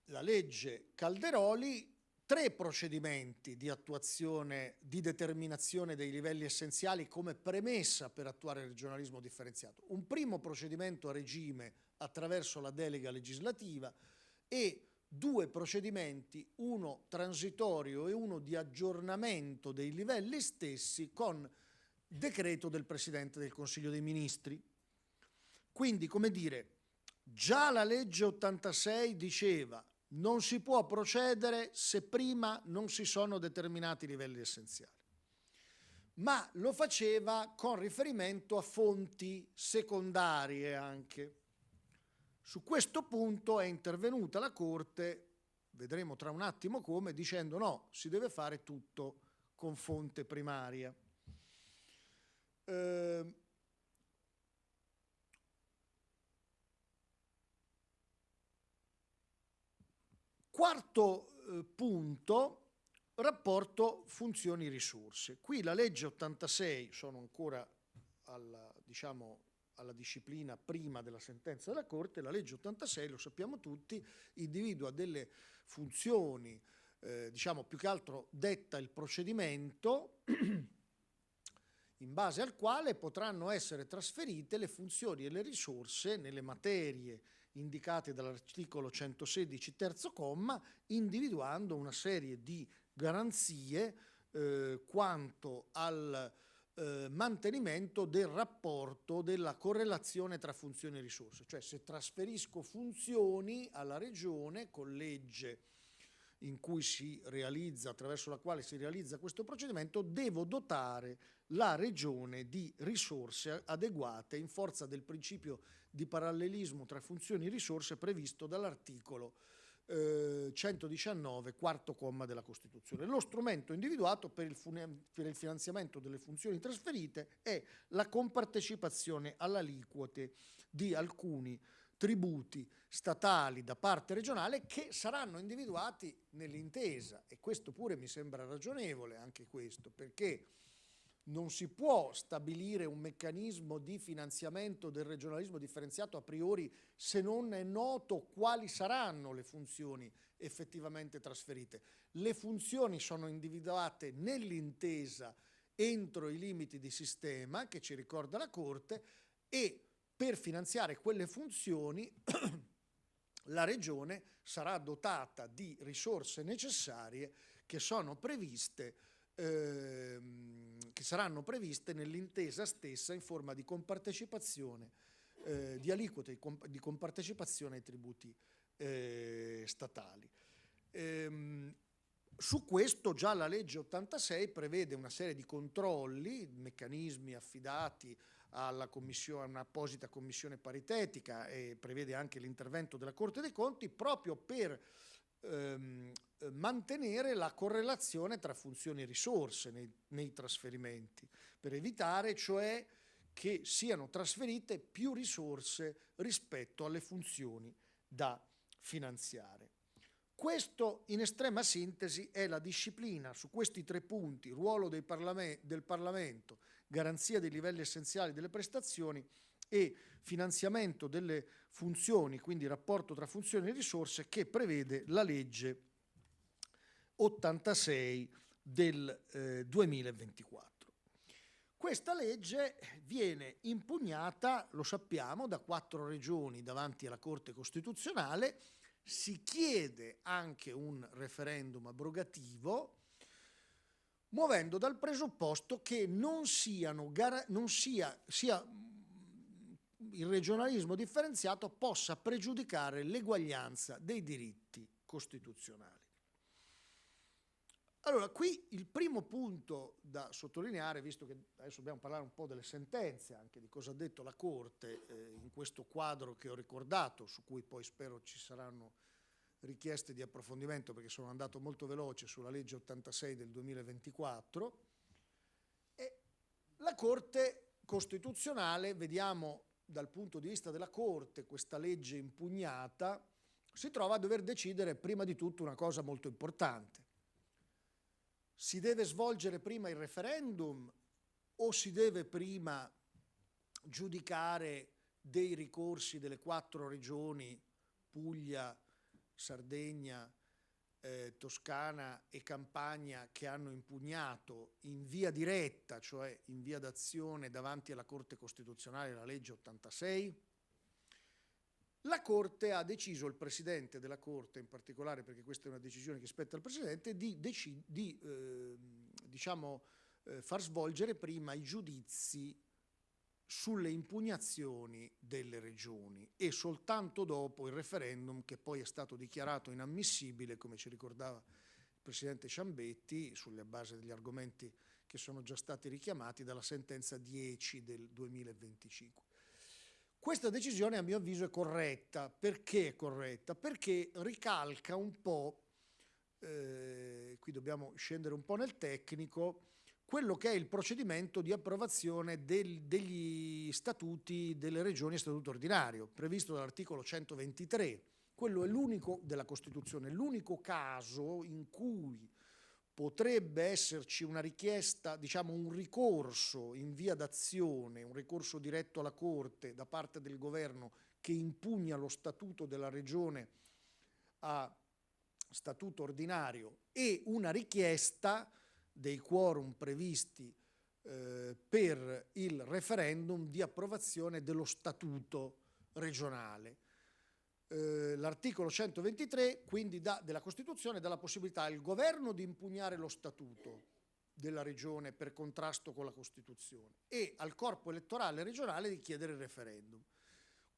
la legge Calderoli 3 procedimenti di attuazione, di determinazione dei livelli essenziali come premessa per attuare il regionalismo differenziato. Un primo procedimento a regime attraverso la delega legislativa e 2 procedimenti, uno transitorio e uno di aggiornamento dei livelli stessi con decreto del Presidente del Consiglio dei Ministri. Quindi, come dire, già la legge 86 diceva non si può procedere se prima non si sono determinati i livelli essenziali, ma lo faceva con riferimento a fonti secondarie anche. Su questo punto è intervenuta la Corte, vedremo tra un attimo come, dicendo no, si deve fare tutto con fonte primaria. Quarto punto, rapporto funzioni-risorse. Qui la legge 86, sono ancora alla, diciamo, alla disciplina prima della sentenza della Corte, la legge 86, lo sappiamo tutti, individua delle funzioni, diciamo più che altro detta il procedimento in base al quale potranno essere trasferite le funzioni e le risorse nelle materie indicate dall'articolo 116 terzo comma, individuando una serie di garanzie quanto al mantenimento del rapporto della correlazione tra funzioni e risorse. Cioè se trasferisco funzioni alla regione con legge in cui si realizza, attraverso la quale si realizza questo procedimento, devo dotare la regione di risorse adeguate in forza del principio di parallelismo tra funzioni e risorse previsto dall'articolo 119, quarto comma della Costituzione. Lo strumento individuato per il finanziamento delle funzioni trasferite è la compartecipazione all'aliquote di alcuni tributi statali da parte regionale che saranno individuati nell'intesa, e questo pure mi sembra ragionevole, anche questo, perché non si può stabilire un meccanismo di finanziamento del regionalismo differenziato a priori se non è noto quali saranno le funzioni effettivamente trasferite. Le funzioni sono individuate nell'intesa entro i limiti di sistema che ci ricorda la Corte, e per finanziare quelle funzioni la Regione sarà dotata di risorse necessarie che saranno previste nell'intesa stessa in forma di compartecipazione, di aliquote di compartecipazione ai tributi statali. Su questo già la legge 86 prevede una serie di controlli, meccanismi affidati alla commissione, un'apposita commissione paritetica, e prevede anche l'intervento della Corte dei Conti proprio per mantenere la correlazione tra funzioni e risorse nei trasferimenti, per evitare cioè che siano trasferite più risorse rispetto alle funzioni da finanziare. Questo, in estrema sintesi, è la disciplina su questi 3 punti: ruolo del Parlamento, garanzia dei livelli essenziali delle prestazioni e finanziamento delle funzioni, quindi rapporto tra funzioni e risorse, che prevede la legge 86 del 2024. Questa legge viene impugnata, lo sappiamo, da 4 regioni davanti alla Corte Costituzionale. Si chiede anche un referendum abrogativo, muovendo dal presupposto che il regionalismo differenziato possa pregiudicare l'eguaglianza dei diritti costituzionali. Allora, qui il primo punto da sottolineare, visto che adesso dobbiamo parlare un po' delle sentenze, anche di cosa ha detto la Corte in questo quadro che ho ricordato, su cui poi spero ci saranno richieste di approfondimento, perché sono andato molto veloce sulla legge 86 del 2024, e la Corte Costituzionale, vediamo dal punto di vista della Corte questa legge impugnata, si trova a dover decidere prima di tutto una cosa molto importante. Si deve svolgere prima il referendum o si deve prima giudicare dei ricorsi delle 4 regioni, Puglia, Sardegna, Toscana e Campania, che hanno impugnato in via diretta, cioè in via d'azione davanti alla Corte Costituzionale, la legge 86? La Corte ha deciso, il Presidente della Corte in particolare, perché questa è una decisione che spetta al Presidente, di far svolgere prima i giudizi sulle impugnazioni delle regioni e soltanto dopo il referendum, che poi è stato dichiarato inammissibile, come ci ricordava il Presidente Ciambetti, sulla base degli argomenti che sono già stati richiamati dalla sentenza 10 del 2025. Questa decisione, a mio avviso, è corretta. Perché è corretta? Perché ricalca un po', qui dobbiamo scendere un po' nel tecnico, quello che è il procedimento di approvazione degli statuti delle regioni a statuto ordinario, previsto dall'articolo 123. Quello è l'unico della Costituzione, l'unico caso in cui potrebbe esserci una richiesta, diciamo un ricorso in via d'azione, un ricorso diretto alla Corte da parte del governo che impugna lo statuto della regione a statuto ordinario, e una richiesta dei quorum previsti per il referendum di approvazione dello statuto regionale. L'articolo 123 quindi della Costituzione dà la possibilità al governo di impugnare lo statuto della regione per contrasto con la Costituzione e al corpo elettorale regionale di chiedere il referendum.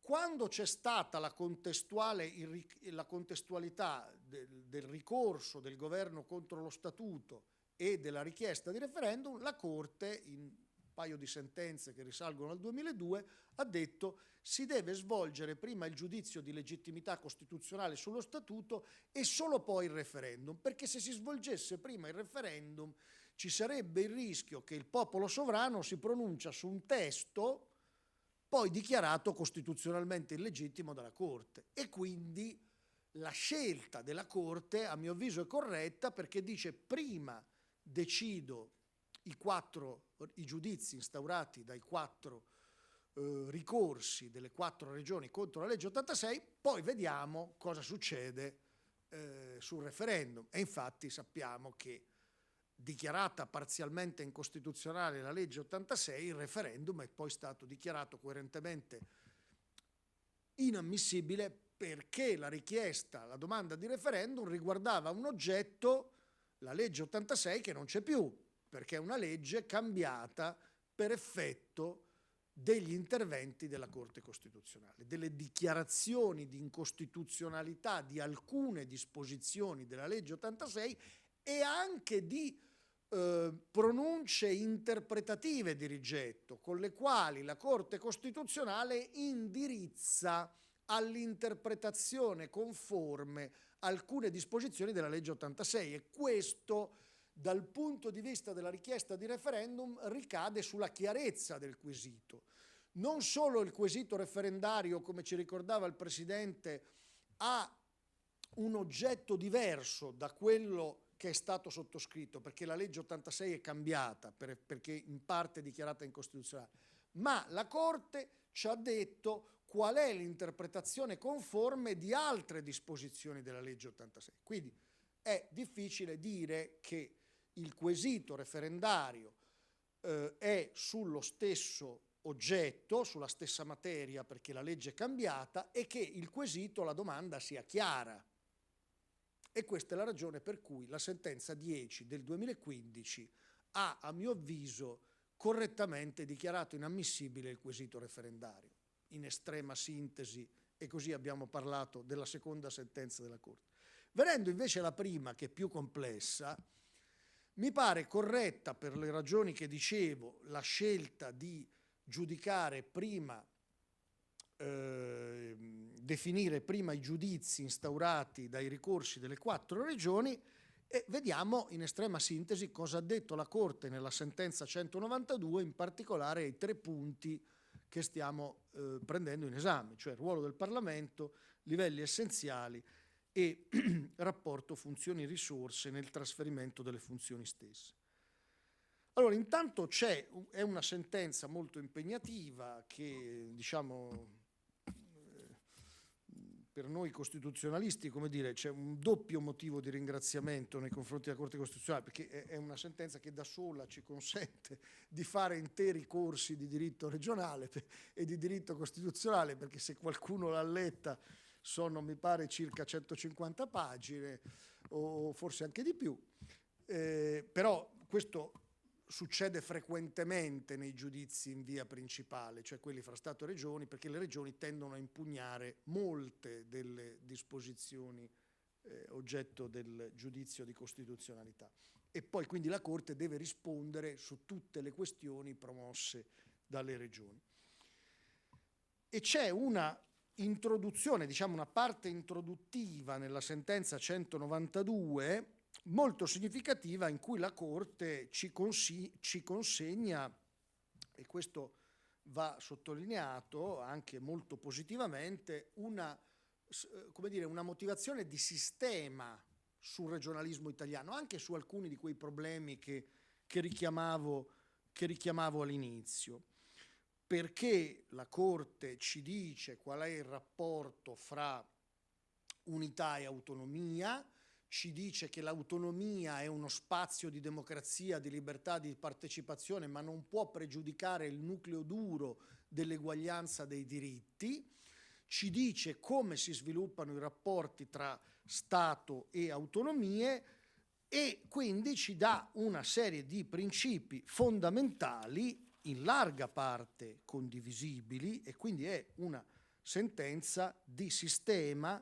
Quando c'è stata la contestualità del ricorso del governo contro lo statuto e della richiesta di referendum, la Corte, in un paio di sentenze che risalgono al 2002, ha detto si deve svolgere prima il giudizio di legittimità costituzionale sullo statuto e solo poi il referendum, perché se si svolgesse prima il referendum ci sarebbe il rischio che il popolo sovrano si pronuncia su un testo poi dichiarato costituzionalmente illegittimo dalla Corte, e quindi la scelta della Corte a mio avviso è corretta, perché dice prima decido i giudizi instaurati dai 4 ricorsi delle 4 regioni contro la legge 86, poi vediamo cosa succede sul referendum. E infatti sappiamo che, dichiarata parzialmente incostituzionale la legge 86, il referendum è poi stato dichiarato coerentemente inammissibile, perché la domanda di referendum riguardava un oggetto, la legge 86, che non c'è più, perché è una legge cambiata per effetto degli interventi della Corte Costituzionale, delle dichiarazioni di incostituzionalità di alcune disposizioni della legge 86 e anche di pronunce interpretative di rigetto, con le quali la Corte Costituzionale indirizza all'interpretazione conforme alcune disposizioni della legge 86, e questo dal punto di vista della richiesta di referendum ricade sulla chiarezza del quesito. Non solo il quesito referendario, come ci ricordava il Presidente, ha un oggetto diverso da quello che è stato sottoscritto, perché la legge 86 è cambiata, perché in parte è dichiarata incostituzionale, ma la Corte ci ha detto qual è l'interpretazione conforme di altre disposizioni della legge 86. Quindi è difficile dire che il quesito referendario è sullo stesso oggetto, sulla stessa materia, perché la legge è cambiata, e che il quesito, la domanda, sia chiara. E questa è la ragione per cui la sentenza 10 del 2015 ha, a mio avviso, correttamente dichiarato inammissibile il quesito referendario, in estrema sintesi, e così abbiamo parlato della seconda sentenza della Corte. Venendo invece alla prima, che è più complessa, mi pare corretta, per le ragioni che dicevo, la scelta di giudicare prima, definire prima i giudizi instaurati dai ricorsi delle 4 regioni, e vediamo in estrema sintesi cosa ha detto la Corte nella sentenza 192, in particolare ai 3 punti che stiamo prendendo in esame, cioè ruolo del Parlamento, livelli essenziali e rapporto funzioni-risorse nel trasferimento delle funzioni stesse. Allora, intanto è una sentenza molto impegnativa che, diciamo, per noi costituzionalisti, come dire, c'è un doppio motivo di ringraziamento nei confronti della Corte Costituzionale, perché è una sentenza che da sola ci consente di fare interi corsi di diritto regionale e di diritto costituzionale, perché se qualcuno l'ha letta sono, mi pare, circa 150 pagine o forse anche di più, però questo succede frequentemente nei giudizi in via principale, cioè quelli fra Stato e Regioni, perché le Regioni tendono a impugnare molte delle disposizioni oggetto del giudizio di costituzionalità, e poi quindi la Corte deve rispondere su tutte le questioni promosse dalle Regioni. E c'è una introduzione, diciamo una parte introduttiva nella sentenza 192 molto significativa, in cui la Corte ci consegna, e questo va sottolineato anche molto positivamente, una motivazione di sistema sul regionalismo italiano, anche su alcuni di quei problemi che richiamavo all'inizio, perché la Corte ci dice qual è il rapporto fra unità e autonomia, ci dice che l'autonomia è uno spazio di democrazia, di libertà, di partecipazione, ma non può pregiudicare il nucleo duro dell'eguaglianza dei diritti, ci dice come si sviluppano i rapporti tra Stato e autonomie, e quindi ci dà una serie di principi fondamentali in larga parte condivisibili, e quindi è una sentenza di sistema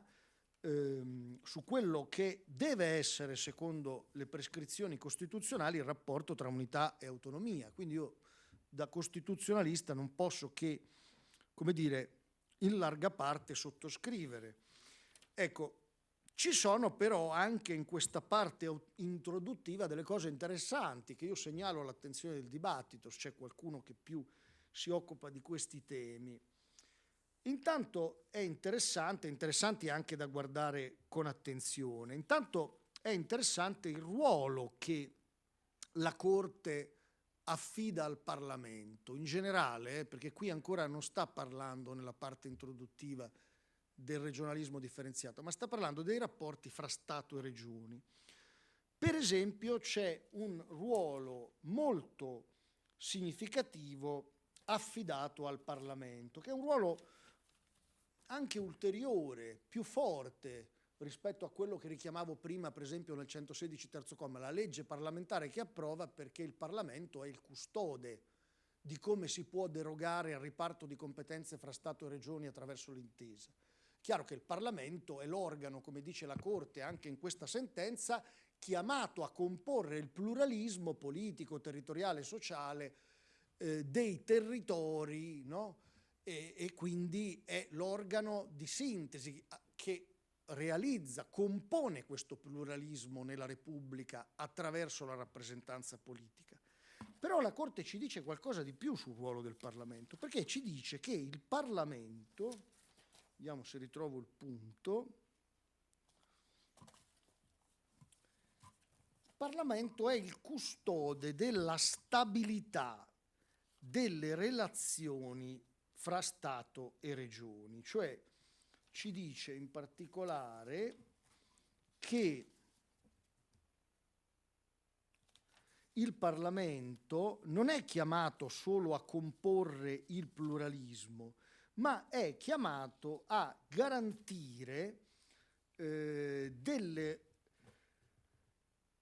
su quello che deve essere, secondo le prescrizioni costituzionali, il rapporto tra unità e autonomia. Quindi io, da costituzionalista, non posso che, come dire, in larga parte sottoscrivere. Ecco, ci sono però anche in questa parte introduttiva delle cose interessanti che io segnalo all'attenzione del dibattito, se c'è qualcuno che più si occupa di questi temi. Intanto è interessanti anche da guardare con attenzione. Intanto è interessante il ruolo che la Corte affida al Parlamento, in generale, perché qui ancora non sta parlando nella parte introduttiva del regionalismo differenziato, ma sta parlando dei rapporti fra Stato e Regioni. Per esempio c'è un ruolo molto significativo affidato al Parlamento, che è un ruolo anche ulteriore, più forte rispetto a quello che richiamavo prima, per esempio nel 116 terzo comma, la legge parlamentare che approva, perché il Parlamento è il custode di come si può derogare al riparto di competenze fra Stato e Regioni attraverso l'intesa. Chiaro che il Parlamento è l'organo, come dice la Corte anche in questa sentenza, chiamato a comporre il pluralismo politico, territoriale e sociale dei territori, no? E quindi è l'organo di sintesi che realizza, compone questo pluralismo nella Repubblica attraverso la rappresentanza politica. Però la Corte ci dice qualcosa di più sul ruolo del Parlamento, perché ci dice che il Parlamento, vediamo se ritrovo il punto, il Parlamento è il custode della stabilità delle relazioni fra Stato e Regioni, cioè ci dice in particolare che il Parlamento non è chiamato solo a comporre il pluralismo, ma è chiamato a garantire delle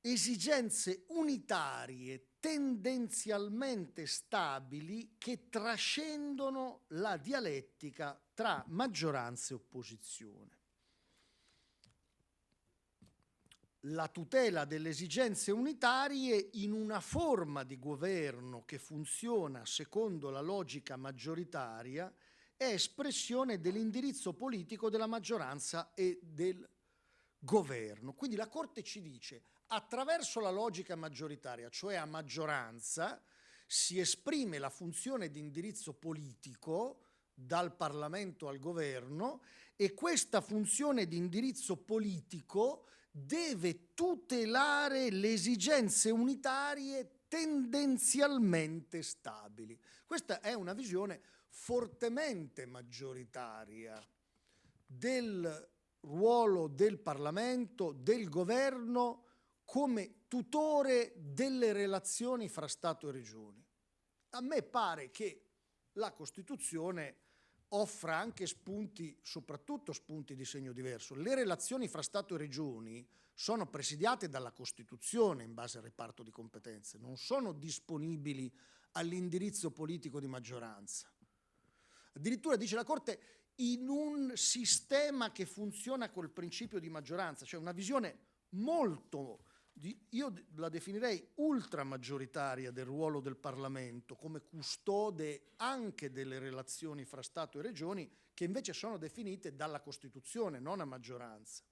esigenze unitarie tendenzialmente stabili che trascendono la dialettica tra maggioranza e opposizione. La tutela delle esigenze unitarie in una forma di governo che funziona secondo la logica maggioritaria è espressione dell'indirizzo politico della maggioranza e del governo. Quindi la Corte ci dice: attraverso la logica maggioritaria, cioè a maggioranza, si esprime la funzione di indirizzo politico dal Parlamento al governo, e questa funzione di indirizzo politico deve tutelare le esigenze unitarie tendenzialmente stabili. Questa è una visione fortemente maggioritaria del ruolo del Parlamento, del governo, come tutore delle relazioni fra Stato e Regioni. A me pare che la Costituzione offra anche spunti, soprattutto spunti di segno diverso. Le relazioni fra Stato e Regioni sono presidiate dalla Costituzione in base al reparto di competenze, non sono disponibili all'indirizzo politico di maggioranza. Addirittura, dice la Corte, in un sistema che funziona col principio di maggioranza, cioè una visione molto, io la definirei ultramaggioritaria del ruolo del Parlamento come custode anche delle relazioni fra Stato e Regioni, che invece sono definite dalla Costituzione, non a maggioranza.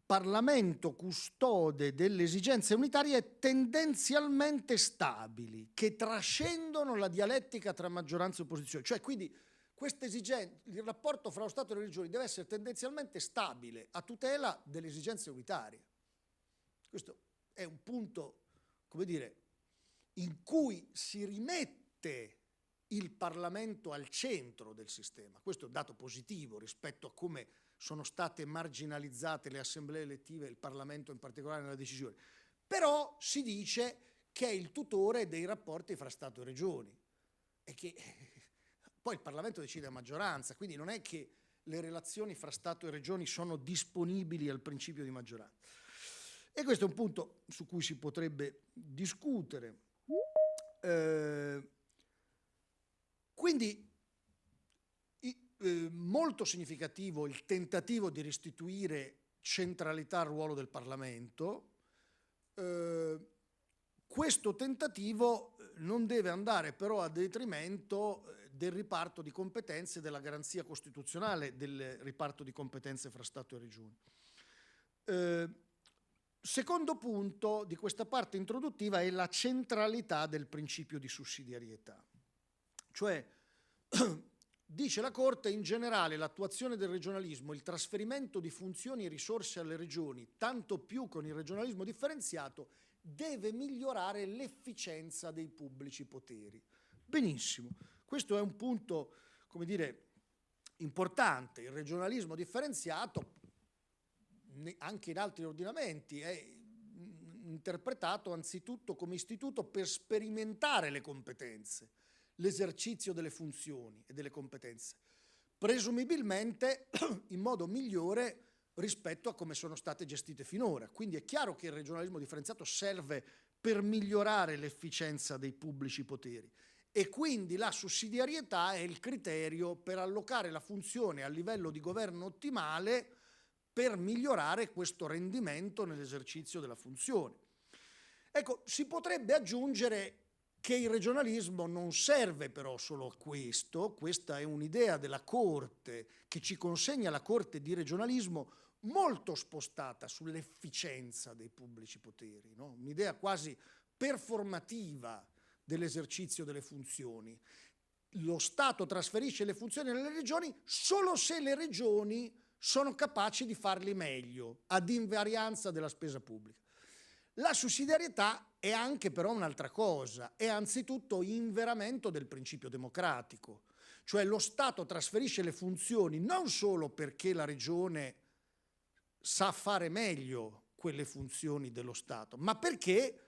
Parlamento custode delle esigenze unitarie tendenzialmente stabili, che trascendono la dialettica tra maggioranza e opposizione. Cioè, quindi, questa esigenza, il rapporto fra lo Stato e le regioni deve essere tendenzialmente stabile, a tutela delle esigenze unitarie. Questo è un punto, come dire, in cui si rimette il Parlamento al centro del sistema. Questo è un dato positivo rispetto a come sono state marginalizzate le assemblee elettive e il Parlamento in particolare nella decisione. Però si dice che è il tutore dei rapporti fra Stato e Regioni e che poi il Parlamento decide a maggioranza, quindi non è che le relazioni fra Stato e Regioni sono disponibili al principio di maggioranza. E questo è un punto su cui si potrebbe discutere. Quindi molto significativo il tentativo di restituire centralità al ruolo del Parlamento. Questo tentativo non deve andare però a detrimento del riparto di competenze, della garanzia costituzionale del riparto di competenze fra Stato e Regioni. Secondo punto di questa parte introduttiva è la centralità del principio di sussidiarietà. Cioè, dice la Corte, in generale l'attuazione del regionalismo, il trasferimento di funzioni e risorse alle regioni, tanto più con il regionalismo differenziato, deve migliorare l'efficienza dei pubblici poteri. Benissimo, questo è un punto, come dire, importante. Il regionalismo differenziato, anche in altri ordinamenti, è interpretato anzitutto come istituto per sperimentare le competenze, l'esercizio delle funzioni e delle competenze, presumibilmente in modo migliore rispetto a come sono state gestite finora. Quindi è chiaro che il regionalismo differenziato serve per migliorare l'efficienza dei pubblici poteri e quindi la sussidiarietà è il criterio per allocare la funzione a livello di governo ottimale per migliorare questo rendimento nell'esercizio della funzione. Ecco, si potrebbe aggiungere che il regionalismo non serve però solo a questo. Questa è un'idea della Corte che ci consegna la Corte di regionalismo molto spostata sull'efficienza dei pubblici poteri, no? Un'idea quasi performativa dell'esercizio delle funzioni. Lo Stato trasferisce le funzioni alle regioni solo se le regioni sono capaci di farli meglio, ad invarianza della spesa pubblica. La sussidiarietà è anche però un'altra cosa, è anzitutto inveramento del principio democratico, cioè lo Stato trasferisce le funzioni non solo perché la regione sa fare meglio quelle funzioni dello Stato, ma perché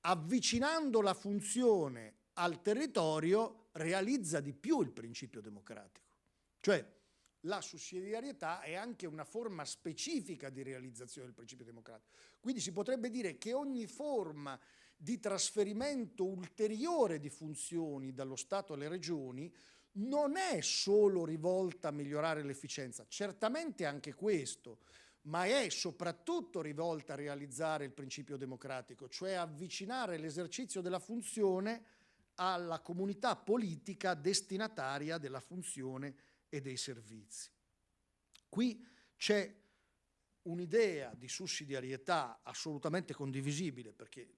avvicinando la funzione al territorio realizza di più il principio democratico. Cioè la sussidiarietà è anche una forma specifica di realizzazione del principio democratico. Quindi si potrebbe dire che ogni forma di trasferimento ulteriore di funzioni dallo Stato alle regioni non è solo rivolta a migliorare l'efficienza, certamente anche questo, ma è soprattutto rivolta a realizzare il principio democratico, cioè avvicinare l'esercizio della funzione alla comunità politica destinataria della funzione e dei servizi. Qui c'è un'idea di sussidiarietà assolutamente condivisibile, perché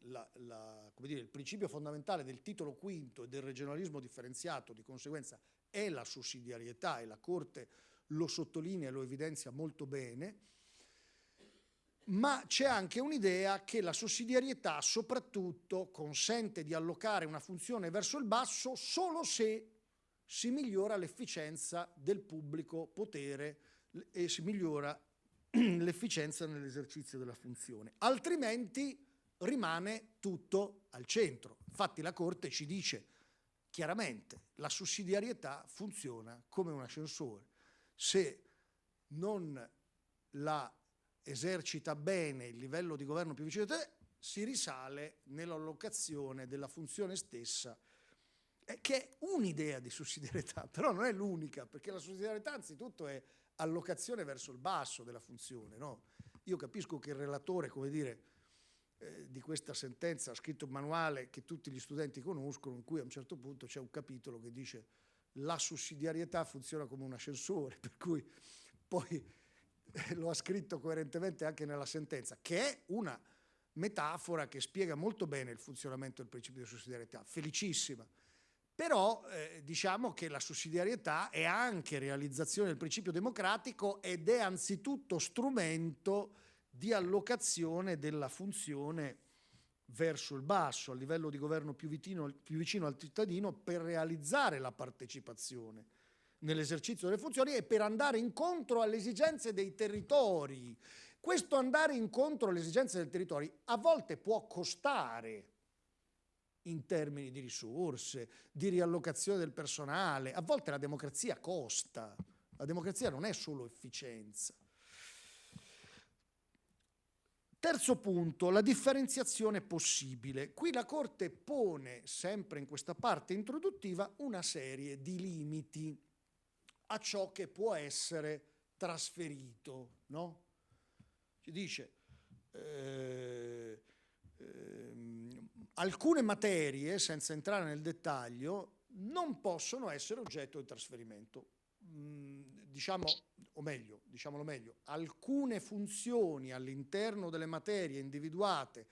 come dire, il principio fondamentale del titolo quinto e del regionalismo differenziato di conseguenza è la sussidiarietà e la Corte lo sottolinea e lo evidenzia molto bene, ma c'è anche un'idea che la sussidiarietà soprattutto consente di allocare una funzione verso il basso solo se si migliora l'efficienza del pubblico potere e si migliora l'efficienza nell'esercizio della funzione, altrimenti rimane tutto al centro. Infatti la Corte ci dice chiaramente la sussidiarietà funziona come un ascensore, se non la esercita bene il livello di governo più vicino a te, si risale nell'allocazione della funzione stessa, che è un'idea di sussidiarietà, però non è l'unica, perché la sussidiarietà anzitutto è allocazione verso il basso della funzione, no? Io capisco che il relatore, come dire, di questa sentenza ha scritto un manuale che tutti gli studenti conoscono, in cui a un certo punto c'è un capitolo che dice la sussidiarietà funziona come un ascensore, per cui poi lo ha scritto coerentemente anche nella sentenza, che è una metafora che spiega molto bene il funzionamento del principio di sussidiarietà, felicissima. Però diciamo che la sussidiarietà è anche realizzazione del principio democratico ed è anzitutto strumento di allocazione della funzione verso il basso, a livello di governo più vicino al cittadino, per realizzare la partecipazione nell'esercizio delle funzioni e per andare incontro alle esigenze dei territori. Questo andare incontro alle esigenze dei territori a volte può costare in termini di risorse, di riallocazione del personale. A volte la democrazia costa, La democrazia non è solo efficienza. Terzo punto, la differenziazione possibile. Qui la Corte pone, sempre in questa parte introduttiva, una serie di limiti a ciò che può essere trasferito, no? Ci dice alcune materie, senza entrare nel dettaglio, non possono essere oggetto di trasferimento. Diciamolo meglio, alcune funzioni all'interno delle materie individuate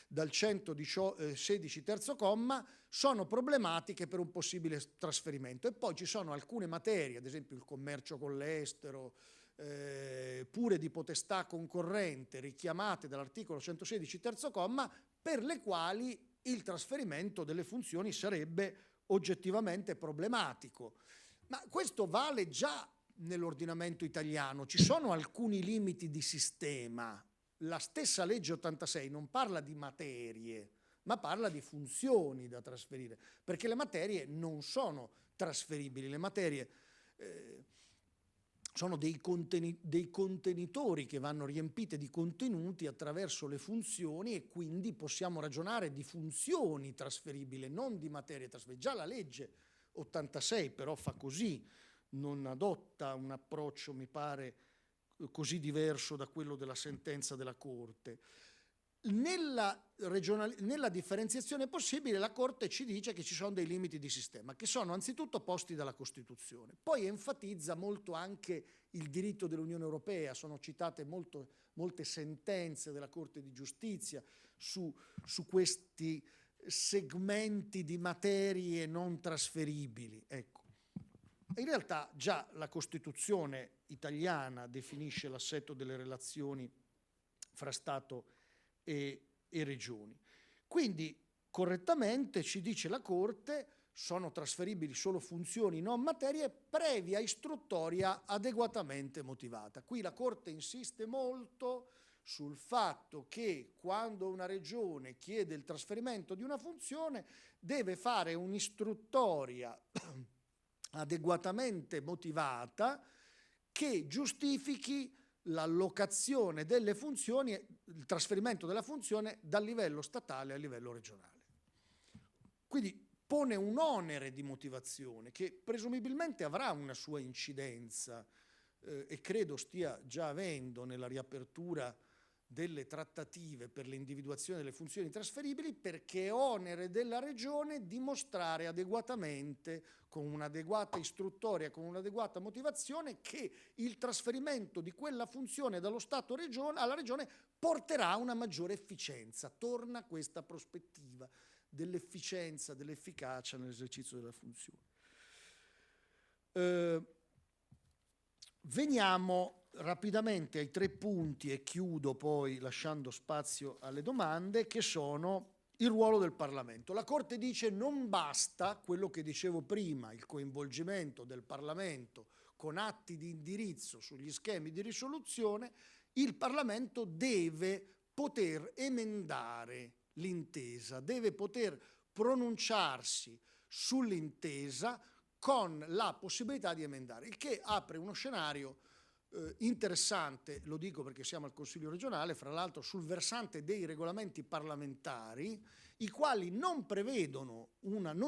dal 116 terzo comma sono problematiche per un possibile trasferimento, e poi ci sono alcune materie, ad esempio il commercio con l'estero, pure di potestà concorrente, richiamate dall'articolo 116 terzo comma, per le quali il trasferimento delle funzioni sarebbe oggettivamente problematico. Ma questo vale già nell'ordinamento italiano. Ci sono alcuni limiti di sistema. La stessa legge 86 non parla di materie, ma parla di funzioni da trasferire, perché le materie non sono trasferibili. Le materie sono dei contenitori che vanno riempite di contenuti attraverso le funzioni, e quindi possiamo ragionare di funzioni trasferibili, non di materie trasferibili. Già la legge 86 però fa così, non adotta un approccio, mi pare, così diverso da quello della sentenza della Corte. Nella differenziazione possibile la Corte ci dice che ci sono dei limiti di sistema, che sono anzitutto posti dalla Costituzione, poi enfatizza molto anche il diritto dell'Unione Europea. Sono citate molte sentenze della Corte di Giustizia su questi segmenti di materie non trasferibili. Ecco. In realtà già la Costituzione italiana definisce l'assetto delle relazioni fra Stato e regioni. Quindi correttamente ci dice la Corte: sono trasferibili solo funzioni, non materie, previa istruttoria adeguatamente motivata. Qui la Corte insiste molto sul fatto che quando una regione chiede il trasferimento di una funzione deve fare un'istruttoria adeguatamente motivata che giustifichi l'allocazione delle funzioni, il trasferimento della funzione dal livello statale al livello regionale. Quindi pone un onere di motivazione che presumibilmente avrà una sua incidenza e credo stia già avendo nella riapertura delle trattative per l'individuazione delle funzioni trasferibili, perché è onere della regione dimostrare adeguatamente, con un'adeguata istruttoria, con un'adeguata motivazione, che il trasferimento di quella funzione dallo Stato alla regione porterà a una maggiore efficienza. Torna questa prospettiva dell'efficienza, dell'efficacia nell'esercizio della funzione. Veniamo rapidamente ai 3 punti e chiudo poi lasciando spazio alle domande, che sono il ruolo del Parlamento. La Corte dice: non basta quello che dicevo prima, il coinvolgimento del Parlamento con atti di indirizzo sugli schemi di risoluzione. Il Parlamento deve poter emendare l'intesa, deve poter pronunciarsi sull'intesa con la possibilità di emendare, il che apre uno scenario interessante. Lo dico perché siamo al Consiglio regionale, fra l'altro sul versante dei regolamenti parlamentari, i quali non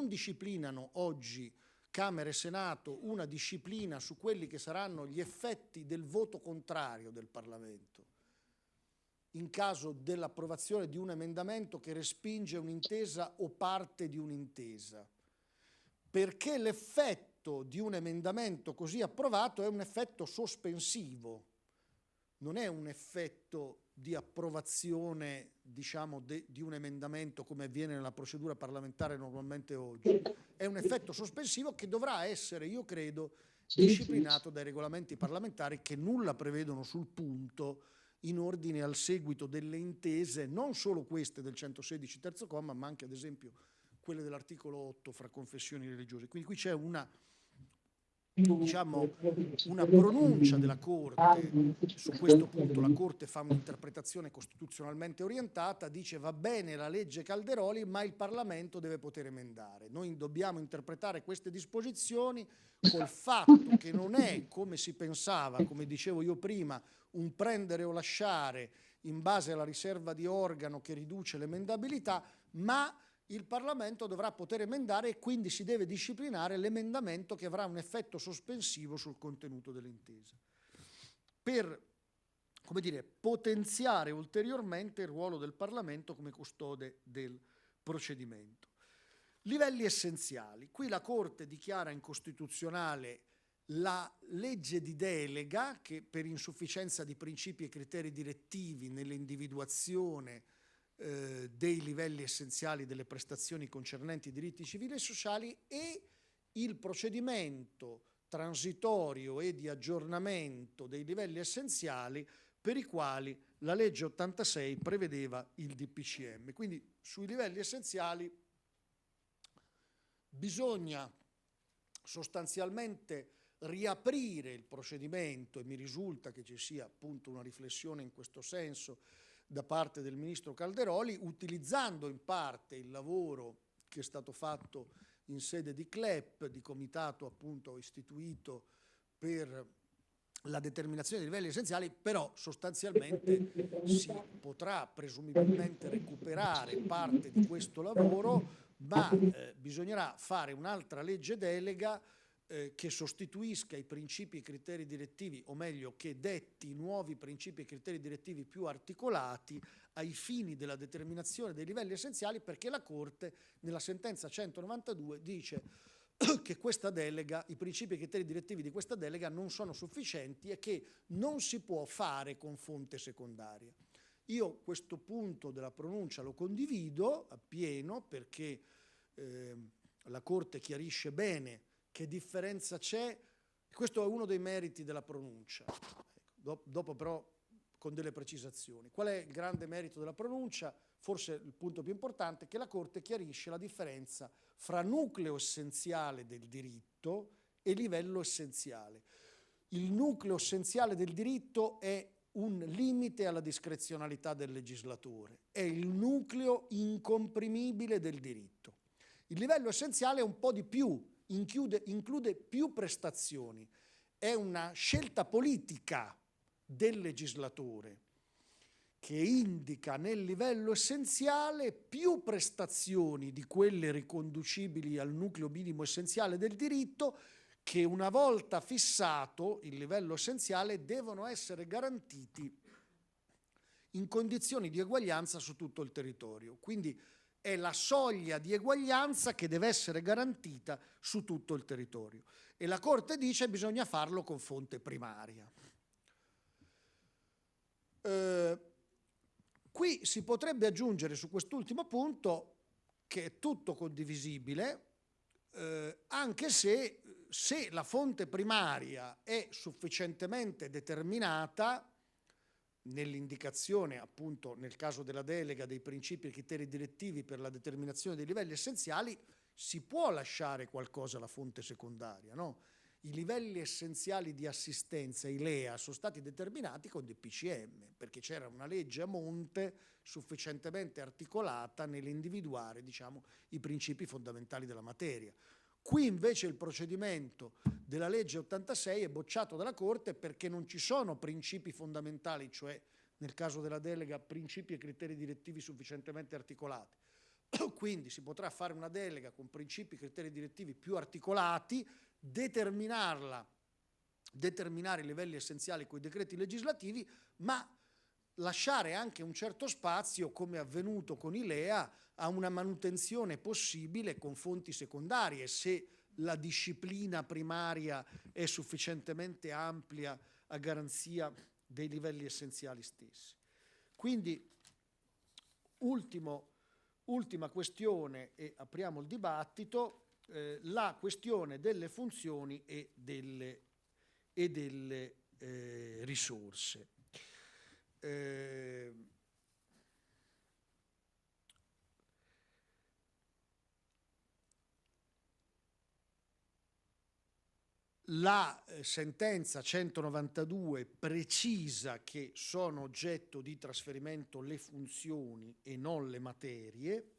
disciplinano oggi Camera e Senato una disciplina su quelli che saranno gli effetti del voto contrario del Parlamento in caso dell'approvazione di un emendamento che respinge un'intesa o parte di un'intesa, perché l'effetto di un emendamento così approvato è un effetto sospensivo, non è un effetto di approvazione, diciamo, di un emendamento come avviene nella procedura parlamentare normalmente oggi. È un effetto sospensivo che dovrà essere, io credo, disciplinato dai regolamenti parlamentari, che nulla prevedono sul punto in ordine al seguito delle intese, non solo queste del 116 terzo comma, ma anche ad esempio quelle dell'articolo 8 fra confessioni religiose. Quindi qui c'è una diciamo, una pronuncia della Corte su questo punto. La Corte fa un'interpretazione costituzionalmente orientata, dice va bene la legge Calderoli, ma il Parlamento deve poter emendare. Noi dobbiamo interpretare queste disposizioni col fatto che non è, come si pensava, come dicevo io prima, un prendere o lasciare in base alla riserva di organo che riduce l'emendabilità, ma il Parlamento dovrà poter emendare e quindi si deve disciplinare l'emendamento che avrà un effetto sospensivo sul contenuto dell'intesa, per, come dire, potenziare ulteriormente il ruolo del Parlamento come custode del procedimento. Livelli essenziali. Qui la Corte dichiara incostituzionale la legge di delega che per insufficienza di principi e criteri direttivi nell'individuazione dei livelli essenziali delle prestazioni concernenti i diritti civili e sociali e il procedimento transitorio e di aggiornamento dei livelli essenziali per i quali la legge 86 prevedeva il DPCM. Quindi sui livelli essenziali bisogna sostanzialmente riaprire il procedimento e mi risulta che ci sia appunto una riflessione in questo senso da parte del ministro Calderoli, utilizzando in parte il lavoro che è stato fatto in sede di CLEP, di comitato appunto istituito per la determinazione dei livelli essenziali, però sostanzialmente si potrà presumibilmente recuperare parte di questo lavoro, ma bisognerà fare un'altra legge delega che sostituisca i principi e criteri direttivi, o meglio che detti nuovi principi e criteri direttivi più articolati ai fini della determinazione dei livelli essenziali, perché la Corte nella sentenza 192 dice che questa delega, i principi e criteri direttivi di questa delega non sono sufficienti e che non si può fare con fonte secondaria. Io questo punto della pronuncia lo condivido appieno perché la Corte chiarisce bene che differenza c'è. Questo è uno dei meriti della pronuncia. Dopo però con delle precisazioni. Qual è il grande merito della pronuncia? Forse il punto più importante è che la Corte chiarisce la differenza fra nucleo essenziale del diritto e livello essenziale. Il nucleo essenziale del diritto è un limite alla discrezionalità del legislatore, è il nucleo incomprimibile del diritto. Il livello essenziale è un po' di più, include più prestazioni, è una scelta politica del legislatore che indica nel livello essenziale più prestazioni di quelle riconducibili al nucleo minimo essenziale del diritto che una volta fissato il livello essenziale devono essere garantiti in condizioni di eguaglianza su tutto il territorio. Quindi è la soglia di eguaglianza che deve essere garantita su tutto il territorio. E la Corte dice che bisogna farlo con fonte primaria. Qui si potrebbe aggiungere su quest'ultimo punto che è tutto condivisibile, anche se la fonte primaria è sufficientemente determinata nell'indicazione, appunto nel caso della delega, dei principi e criteri direttivi per la determinazione dei livelli essenziali, si può lasciare qualcosa alla fonte secondaria, no? I livelli essenziali di assistenza, i LEA, sono stati determinati con DPCM, perché c'era una legge a monte sufficientemente articolata nell'individuare, diciamo, i principi fondamentali della materia. Qui invece il procedimento della legge 86 è bocciato dalla Corte perché non ci sono principi fondamentali, cioè nel caso della delega principi e criteri direttivi sufficientemente articolati. Quindi si potrà fare una delega con principi e criteri direttivi più articolati, determinare i livelli essenziali con i decreti legislativi, ma lasciare anche un certo spazio, come è avvenuto con i LEA, a una manutenzione possibile con fonti secondarie, se la disciplina primaria è sufficientemente ampia a garanzia dei livelli essenziali stessi. Quindi, ultima questione, e apriamo il dibattito, la questione delle funzioni e delle risorse. La sentenza 192 precisa che sono oggetto di trasferimento le funzioni e non le materie,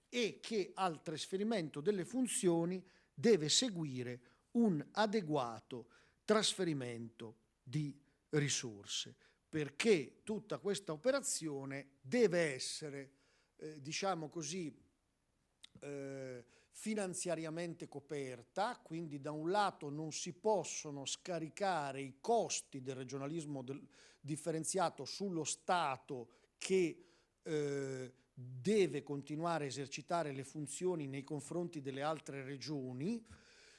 e che al trasferimento delle funzioni deve seguire un adeguato trasferimento di risorse, perché tutta questa operazione deve essere, diciamo così, finanziariamente coperta, quindi da un lato non si possono scaricare i costi del regionalismo differenziato sullo Stato che deve continuare a esercitare le funzioni nei confronti delle altre regioni,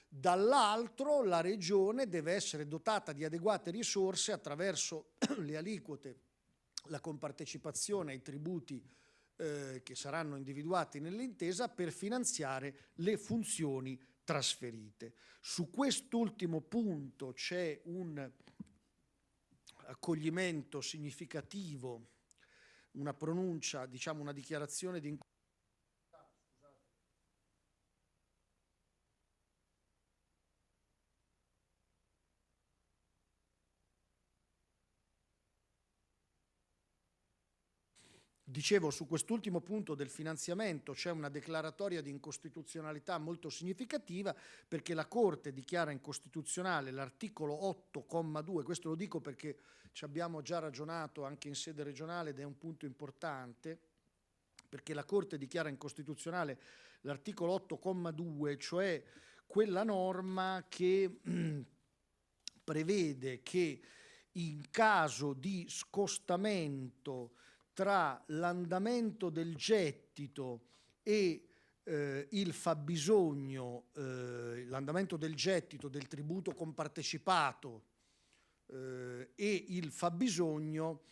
dall'altro la regione deve essere dotata di adeguate risorse attraverso le aliquote, la compartecipazione ai tributi che saranno individuati nell'intesa per finanziare le funzioni trasferite. Su quest'ultimo punto c'è un accoglimento significativo, una pronuncia, diciamo una dichiarazione di Dicevo, su quest'ultimo punto del finanziamento c'è una declaratoria di incostituzionalità molto significativa, perché la Corte dichiara incostituzionale l'articolo 8,2, questo lo dico perché ci abbiamo già ragionato anche in sede regionale ed è un punto importante, perché la Corte dichiara incostituzionale l'articolo 8,2, cioè quella norma che prevede che in caso di scostamento tra l'andamento del gettito e il fabbisogno, l'andamento del gettito del tributo compartecipato e il fabbisogno,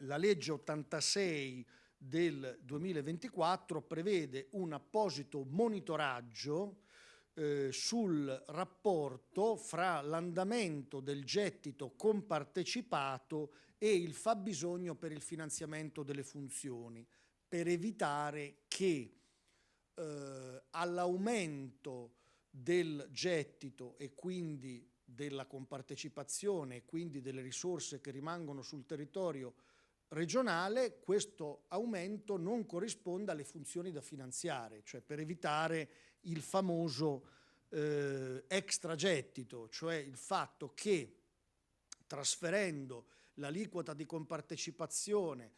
la legge 86 del 2024 prevede un apposito monitoraggio sul rapporto fra l'andamento del gettito compartecipato e il fabbisogno per il finanziamento delle funzioni, per evitare che all'aumento del gettito e quindi della compartecipazione e quindi delle risorse che rimangono sul territorio regionale, questo aumento non corrisponda alle funzioni da finanziare, cioè per evitare il famoso extragettito, cioè il fatto che trasferendo l'aliquota di compartecipazione,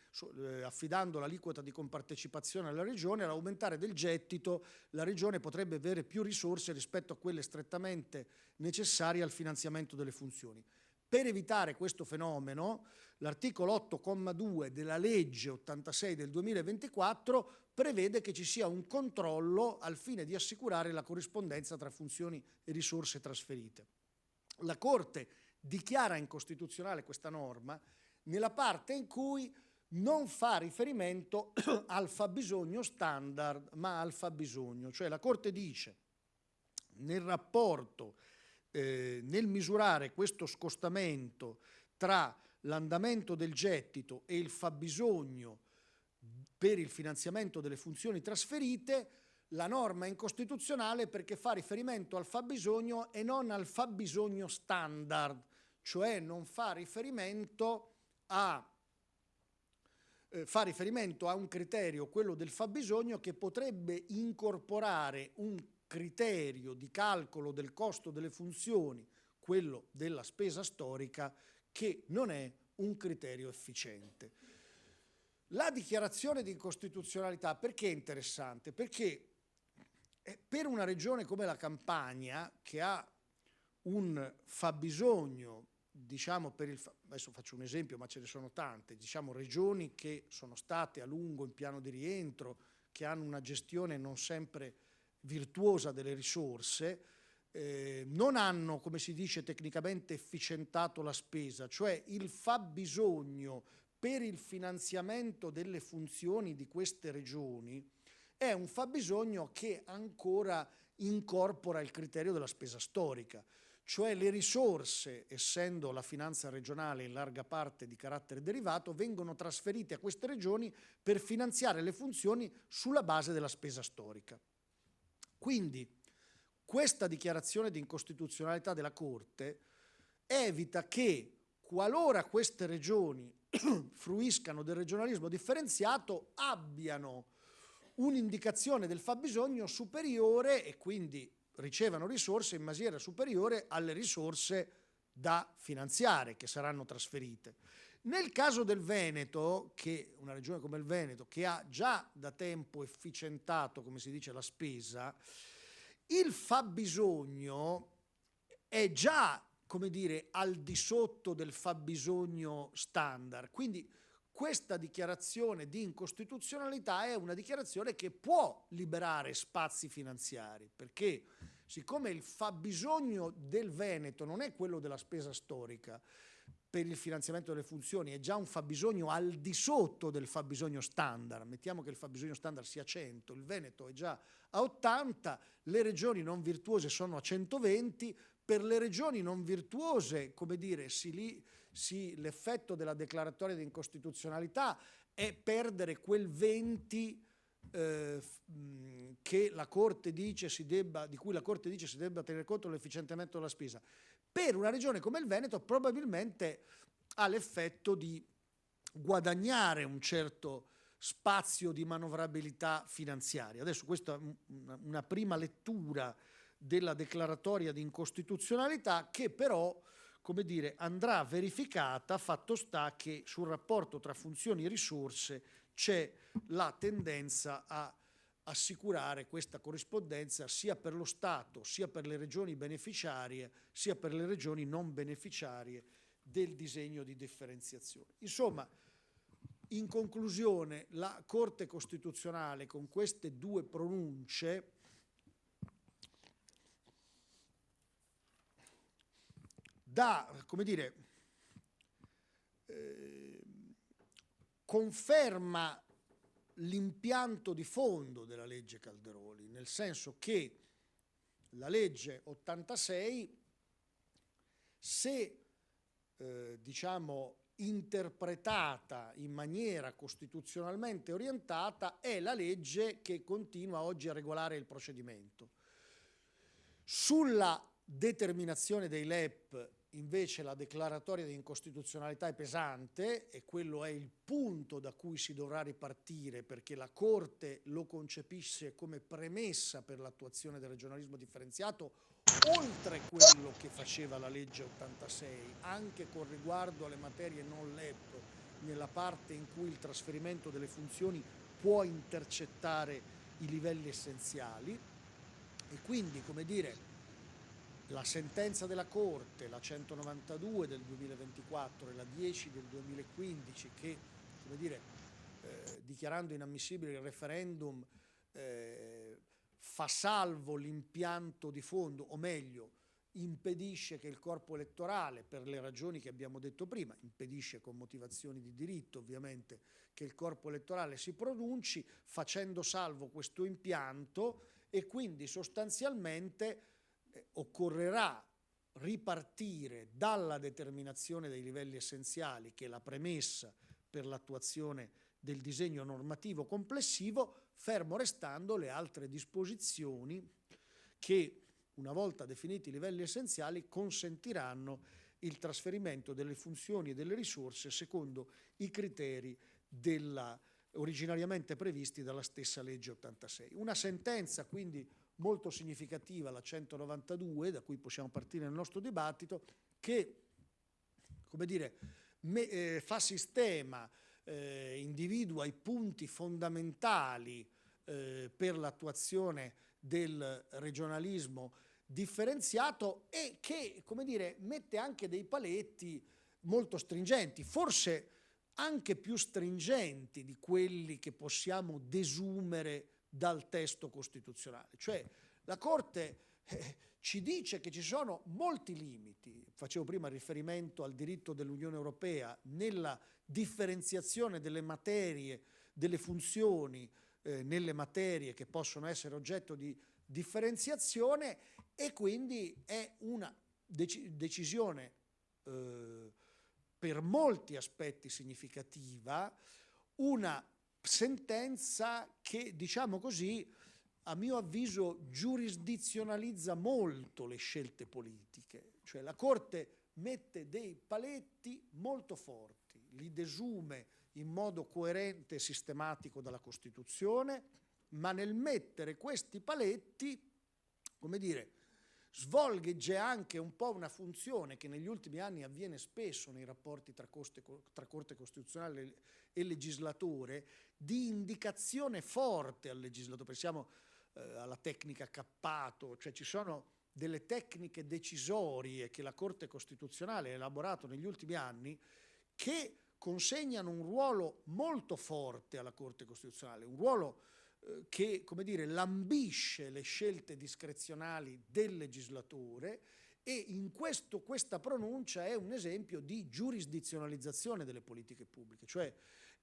affidando l'aliquota di compartecipazione alla regione, all'aumentare del gettito la regione potrebbe avere più risorse rispetto a quelle strettamente necessarie al finanziamento delle funzioni. Per evitare questo fenomeno, l'articolo 8,2 della legge 86 del 2024 prevede che ci sia un controllo al fine di assicurare la corrispondenza tra funzioni e risorse trasferite. La Corte dichiara incostituzionale questa norma nella parte in cui non fa riferimento al fabbisogno standard, ma al fabbisogno. Cioè la Corte dice, nel rapporto, nel misurare questo scostamento tra l'andamento del gettito e il fabbisogno per il finanziamento delle funzioni trasferite, la norma è incostituzionale perché fa riferimento al fabbisogno e non al fabbisogno standard, cioè non fa riferimento a un criterio, quello del fabbisogno, che potrebbe incorporare un criterio di calcolo del costo delle funzioni, quello della spesa storica, che non è un criterio efficiente. La dichiarazione di incostituzionalità perché è interessante? Perché per una regione come la Campania, che ha un fabbisogno, diciamo adesso faccio un esempio, ma ce ne sono tante, diciamo regioni che sono state a lungo in piano di rientro, che hanno una gestione non sempre virtuosa delle risorse, non hanno, come si dice tecnicamente, efficientato la spesa, cioè il fabbisogno per il finanziamento delle funzioni di queste regioni è un fabbisogno che ancora incorpora il criterio della spesa storica, cioè le risorse, essendo la finanza regionale in larga parte di carattere derivato, vengono trasferite a queste regioni per finanziare le funzioni sulla base della spesa storica. Quindi questa dichiarazione di incostituzionalità della Corte evita che, qualora queste regioni fruiscano del regionalismo differenziato, abbiano un'indicazione del fabbisogno superiore e quindi ricevano risorse in misura superiore alle risorse da finanziare che saranno trasferite. Nel caso del Veneto, che una regione come il Veneto, che ha già da tempo efficientato, come si dice, la spesa, il fabbisogno è già, come dire, al di sotto del fabbisogno standard. Quindi questa dichiarazione di incostituzionalità è una dichiarazione che può liberare spazi finanziari, perché siccome il fabbisogno del Veneto non è quello della spesa storica per il finanziamento delle funzioni, è già un fabbisogno al di sotto del fabbisogno standard, mettiamo che il fabbisogno standard sia 100, il Veneto è già a 80, le regioni non virtuose sono a 120, per le regioni non virtuose, come dire, l'effetto della declaratoria di incostituzionalità è perdere quel 20 che la Corte dice di cui la Corte dice si debba tener conto dell'efficientamento della spesa. Per una regione come il Veneto probabilmente ha l'effetto di guadagnare un certo spazio di manovrabilità finanziaria. Adesso questa è una prima lettura della declaratoria di incostituzionalità che però, come dire, andrà verificata, fatto sta che sul rapporto tra funzioni e risorse c'è la tendenza a assicurare questa corrispondenza sia per lo Stato, sia per le regioni beneficiarie, sia per le regioni non beneficiarie del disegno di differenziazione. Insomma, in conclusione, la Corte Costituzionale con queste due pronunce come dire, conferma l'impianto di fondo della legge Calderoli, nel senso che la legge 86, se diciamo interpretata in maniera costituzionalmente orientata, è la legge che continua oggi a regolare il procedimento. Sulla determinazione dei LEP invece la declaratoria di incostituzionalità è pesante e quello è il punto da cui si dovrà ripartire, perché la Corte lo concepisce come premessa per l'attuazione del regionalismo differenziato, oltre quello che faceva la legge 86, anche con riguardo alle materie non LEP, nella parte in cui il trasferimento delle funzioni può intercettare i livelli essenziali. E quindi, come dire, la sentenza della Corte, la 192 del 2024 e la 10 del 2015, che, come dire, dichiarando inammissibile il referendum, fa salvo l'impianto di fondo, o meglio, impedisce che il corpo elettorale, per le ragioni che abbiamo detto prima, impedisce con motivazioni di diritto ovviamente che il corpo elettorale si pronunci, facendo salvo questo impianto, e quindi sostanzialmente occorrerà ripartire dalla determinazione dei livelli essenziali, che è la premessa per l'attuazione del disegno normativo complessivo, fermo restando le altre disposizioni che, una volta definiti i livelli essenziali, consentiranno il trasferimento delle funzioni e delle risorse secondo i criteri originariamente previsti dalla stessa legge 86. Una sentenza quindi molto significativa, la 192, da cui possiamo partire nel nostro dibattito, che, come dire, fa sistema, individua i punti fondamentali per l'attuazione del regionalismo differenziato e che, come dire, mette anche dei paletti molto stringenti, forse anche più stringenti di quelli che possiamo desumere dal testo costituzionale. Cioè la Corte ci dice che ci sono molti limiti, facevo prima riferimento al diritto dell'Unione Europea, nella differenziazione delle materie, delle funzioni nelle materie che possono essere oggetto di differenziazione, e quindi è una decisione per molti aspetti significativa, una sentenza che, diciamo così, a mio avviso, giurisdizionalizza molto le scelte politiche. Cioè la Corte mette dei paletti molto forti, li desume in modo coerente e sistematico dalla Costituzione, ma nel mettere questi paletti, come dire, svolge anche un po' una funzione che negli ultimi anni avviene spesso nei rapporti tra Corte Costituzionale e legislatore, di indicazione forte al legislatore. Pensiamo alla tecnica Cappato, cioè ci sono delle tecniche decisorie che la Corte Costituzionale ha elaborato negli ultimi anni che consegnano un ruolo molto forte alla Corte Costituzionale, un ruolo che, come dire, lambisce le scelte discrezionali del legislatore, e in questa pronuncia è un esempio di giurisdizionalizzazione delle politiche pubbliche, cioè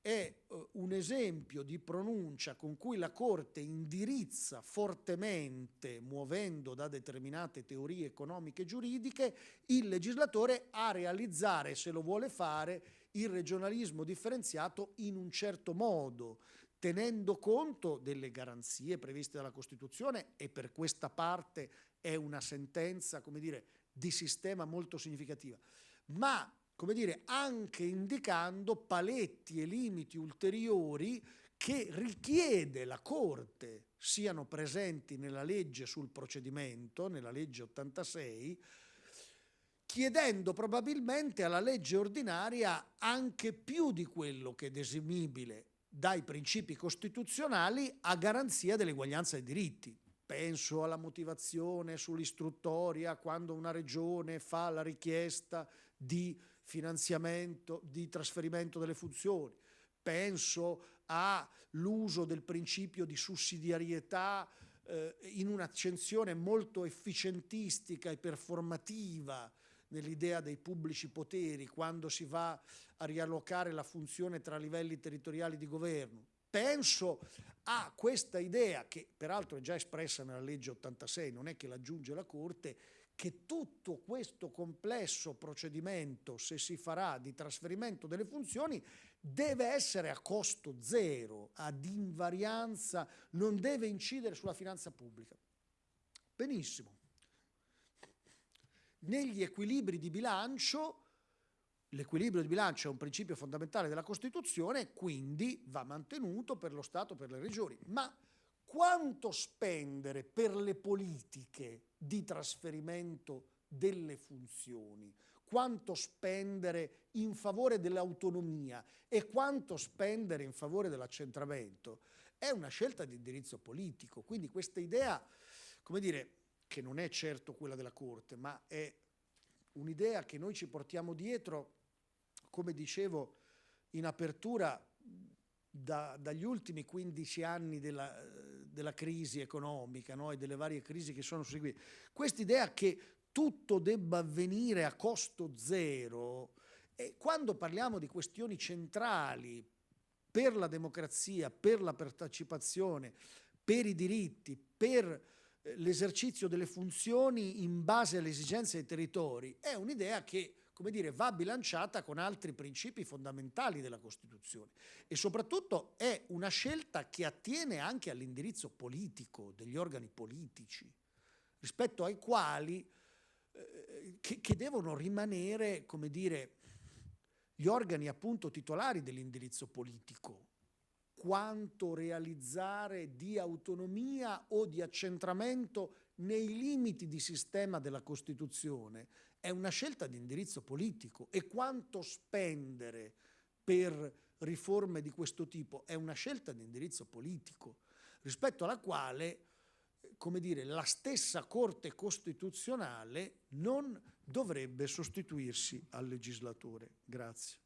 è un esempio di pronuncia con cui la Corte indirizza fortemente, muovendo da determinate teorie economiche e giuridiche, il legislatore a realizzare, se lo vuole fare, il regionalismo differenziato in un certo modo, tenendo conto delle garanzie previste dalla Costituzione, e per questa parte è una sentenza, come dire, di sistema molto significativa, ma, come dire, anche indicando paletti e limiti ulteriori che richiede la Corte siano presenti nella legge sul procedimento, nella legge 86, chiedendo probabilmente alla legge ordinaria anche più di quello che è desimibile dai principi costituzionali a garanzia dell'eguaglianza dei diritti. Penso alla motivazione sull'istruttoria quando una regione fa la richiesta di finanziamento, di trasferimento delle funzioni. Penso all'uso del principio di sussidiarietà in un'accezione molto efficientistica e performativa nell'idea dei pubblici poteri, quando si va a riallocare la funzione tra livelli territoriali di governo. Penso a questa idea, che peraltro è già espressa nella legge 86, non è che l'aggiunge la Corte, che tutto questo complesso procedimento, se si farà di trasferimento delle funzioni, deve essere a costo zero, ad invarianza, non deve incidere sulla finanza pubblica. Benissimo. Negli equilibri di bilancio, l'equilibrio di bilancio è un principio fondamentale della Costituzione, quindi va mantenuto per lo Stato e per le regioni. Ma quanto spendere per le politiche di trasferimento delle funzioni? Quanto spendere in favore dell'autonomia e quanto spendere in favore dell'accentramento? È una scelta di indirizzo politico, quindi questa idea, come dire, che non è certo quella della Corte, ma è un'idea che noi ci portiamo dietro, come dicevo in apertura, dagli ultimi 15 anni della crisi economica, no? E delle varie crisi che sono seguite. Quest'idea che tutto debba avvenire a costo zero, e quando parliamo di questioni centrali per la democrazia, per la partecipazione, per i diritti, per l'esercizio delle funzioni in base alle esigenze dei territori, è un'idea che, come dire, va bilanciata con altri principi fondamentali della Costituzione, e soprattutto è una scelta che attiene anche all'indirizzo politico degli organi politici, rispetto ai quali che devono rimanere, come dire, gli organi appunto titolari dell'indirizzo politico. Quanto realizzare di autonomia o di accentramento nei limiti di sistema della Costituzione è una scelta di indirizzo politico, e quanto spendere per riforme di questo tipo è una scelta di indirizzo politico, rispetto alla quale, come dire, la stessa Corte Costituzionale non dovrebbe sostituirsi al legislatore. Grazie.